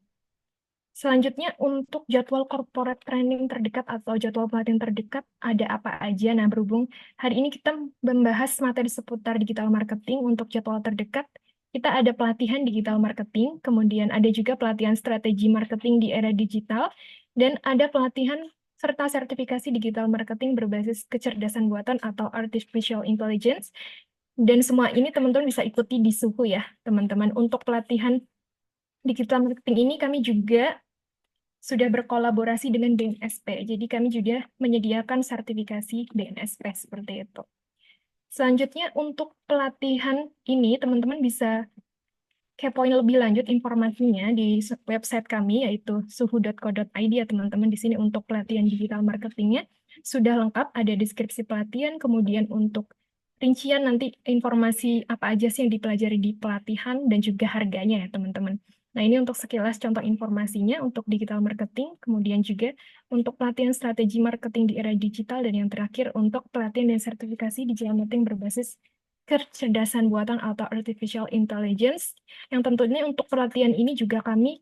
Selanjutnya untuk jadwal corporate training terdekat atau jadwal pelatihan terdekat ada apa aja? Nah, berhubung hari ini kita membahas materi seputar digital marketing untuk jadwal terdekat, kita ada pelatihan digital marketing, kemudian ada juga pelatihan strategi marketing di era digital, dan ada pelatihan serta sertifikasi digital marketing berbasis kecerdasan buatan atau artificial intelligence. Dan semua ini teman-teman bisa ikuti di Suhu ya, teman-teman. Untuk pelatihan digital marketing ini kami juga sudah berkolaborasi dengan BNSP. Jadi kami juga menyediakan sertifikasi BNSP seperti itu. Selanjutnya untuk pelatihan ini teman-teman bisa kepoin lebih lanjut informasinya di website kami yaitu suhu.co.id ya teman-teman. Di sini untuk pelatihan digital marketingnya sudah lengkap, ada deskripsi pelatihan, kemudian untuk rincian nanti informasi apa aja sih yang dipelajari di pelatihan dan juga harganya ya teman-teman. Nah, ini untuk sekilas contoh informasinya untuk digital marketing, kemudian juga untuk pelatihan strategi marketing di era digital, dan yang terakhir untuk pelatihan dan sertifikasi digital marketing berbasis kecerdasan buatan atau artificial intelligence, yang tentunya untuk pelatihan ini juga kami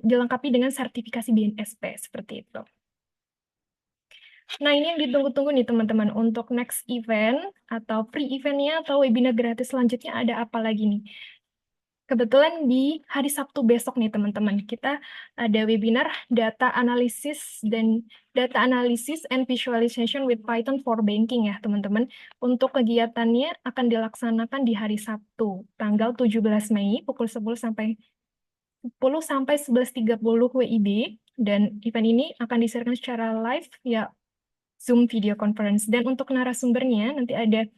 dilengkapi dengan sertifikasi BNSP, seperti itu. Nah, ini yang ditunggu-tunggu nih teman-teman. Untuk next event atau pre-eventnya atau webinar gratis selanjutnya ada apa lagi nih? Kebetulan di hari Sabtu besok nih teman-teman, kita ada webinar data analysis and visualization with Python for banking ya teman-teman. Untuk kegiatannya akan dilaksanakan di hari Sabtu, tanggal 17 Mei pukul 10 sampai 11.30 WIB, dan event ini akan disiarkan secara live ya Zoom video conference. Dan untuk narasumbernya nanti ada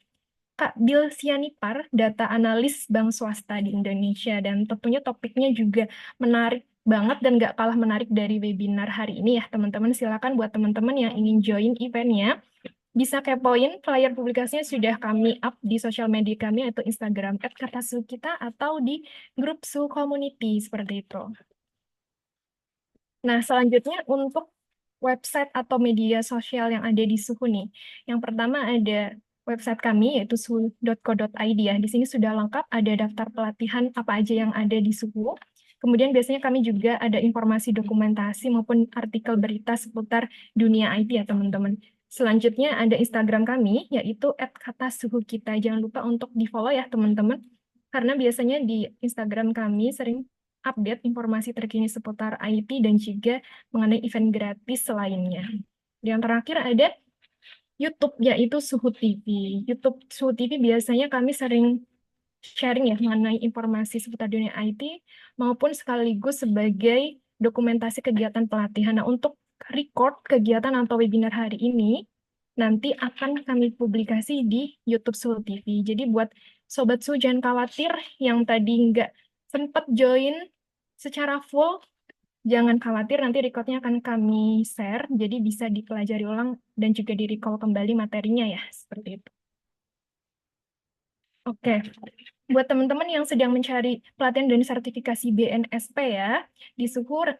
Kak Bill Sianipar, data analis bank swasta di Indonesia. Dan tentunya topiknya juga menarik banget dan nggak kalah menarik dari webinar hari ini ya teman-teman. Silakan buat teman-teman yang ingin join eventnya, bisa kepoin flyer publikasinya sudah kami up di sosial media kami, yaitu Instagram @kartasuh kita atau di grup Su Community seperti itu. Nah, selanjutnya untuk website atau media sosial yang ada di Suhu nih. Yang pertama ada website kami yaitu suhu.co.id ya. Di sini sudah lengkap, ada daftar pelatihan apa aja yang ada di Suhu. Kemudian biasanya kami juga ada informasi dokumentasi maupun artikel berita seputar dunia IT ya teman-teman. Selanjutnya ada Instagram kami yaitu @katasuhukita. Jangan lupa untuk di-follow ya teman-teman. Karena biasanya di Instagram kami sering update informasi terkini seputar IT dan juga mengenai event gratis lainnya. Yang terakhir ada YouTube, yaitu Suhu TV. YouTube Suhu TV biasanya kami sering sharing ya mengenai informasi seputar dunia IT, maupun sekaligus sebagai dokumentasi kegiatan pelatihan. Nah, untuk record kegiatan atau webinar hari ini, nanti akan kami publikasi di YouTube Suhu TV. Jadi buat Sobat Suhu jangan khawatir yang tadi nggak sempat join secara full, jangan khawatir, nanti recordnya akan kami share, jadi bisa dipelajari ulang dan juga di-recall kembali materinya ya, seperti itu. Oke, buat teman-teman yang sedang mencari pelatihan dan sertifikasi BNSP ya, di Suhur,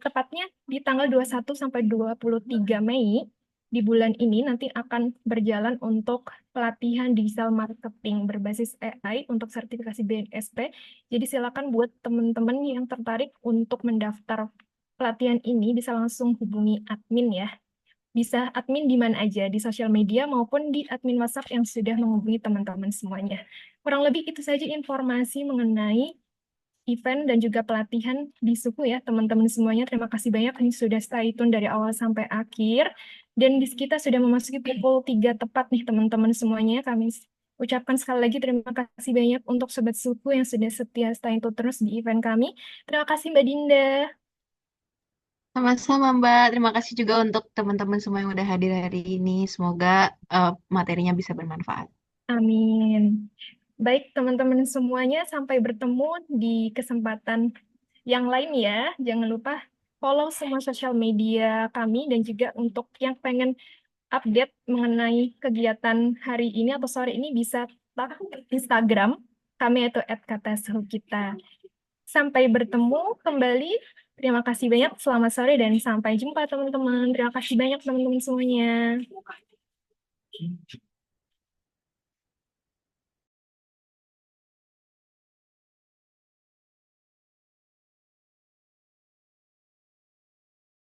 tepatnya di tanggal 21 sampai 23 Mei, di bulan ini nanti akan berjalan untuk pelatihan digital marketing berbasis AI untuk sertifikasi BNSP. Jadi silakan buat teman-teman yang tertarik untuk mendaftar pelatihan ini bisa langsung hubungi admin ya. Bisa admin di mana aja, di sosial media maupun di admin WhatsApp yang sudah menghubungi teman-teman semuanya. Kurang lebih itu saja informasi mengenai event dan juga pelatihan di Suku ya, teman-teman semuanya. Terima kasih banyak yang sudah stay tune dari awal sampai akhir. Dan kita sudah memasuki pukul 3 tepat nih teman-teman semuanya. Kami ucapkan sekali lagi terima kasih banyak untuk Sobat Suku yang sudah setia stay tune terus di event kami. Terima kasih Mbak Dinda. Sama-sama Mbak, terima kasih juga untuk teman-teman semua yang udah hadir hari ini. Semoga materinya bisa bermanfaat. Amin. Baik, teman-teman semuanya, sampai bertemu di kesempatan yang lain ya. Jangan lupa follow semua sosial media kami, dan juga untuk yang pengen update mengenai kegiatan hari ini atau sore ini bisa tag Instagram kami atau @katasuhukita. Sampai bertemu kembali. Terima kasih banyak. Selamat sore dan sampai jumpa teman-teman. Terima kasih banyak teman-teman semuanya.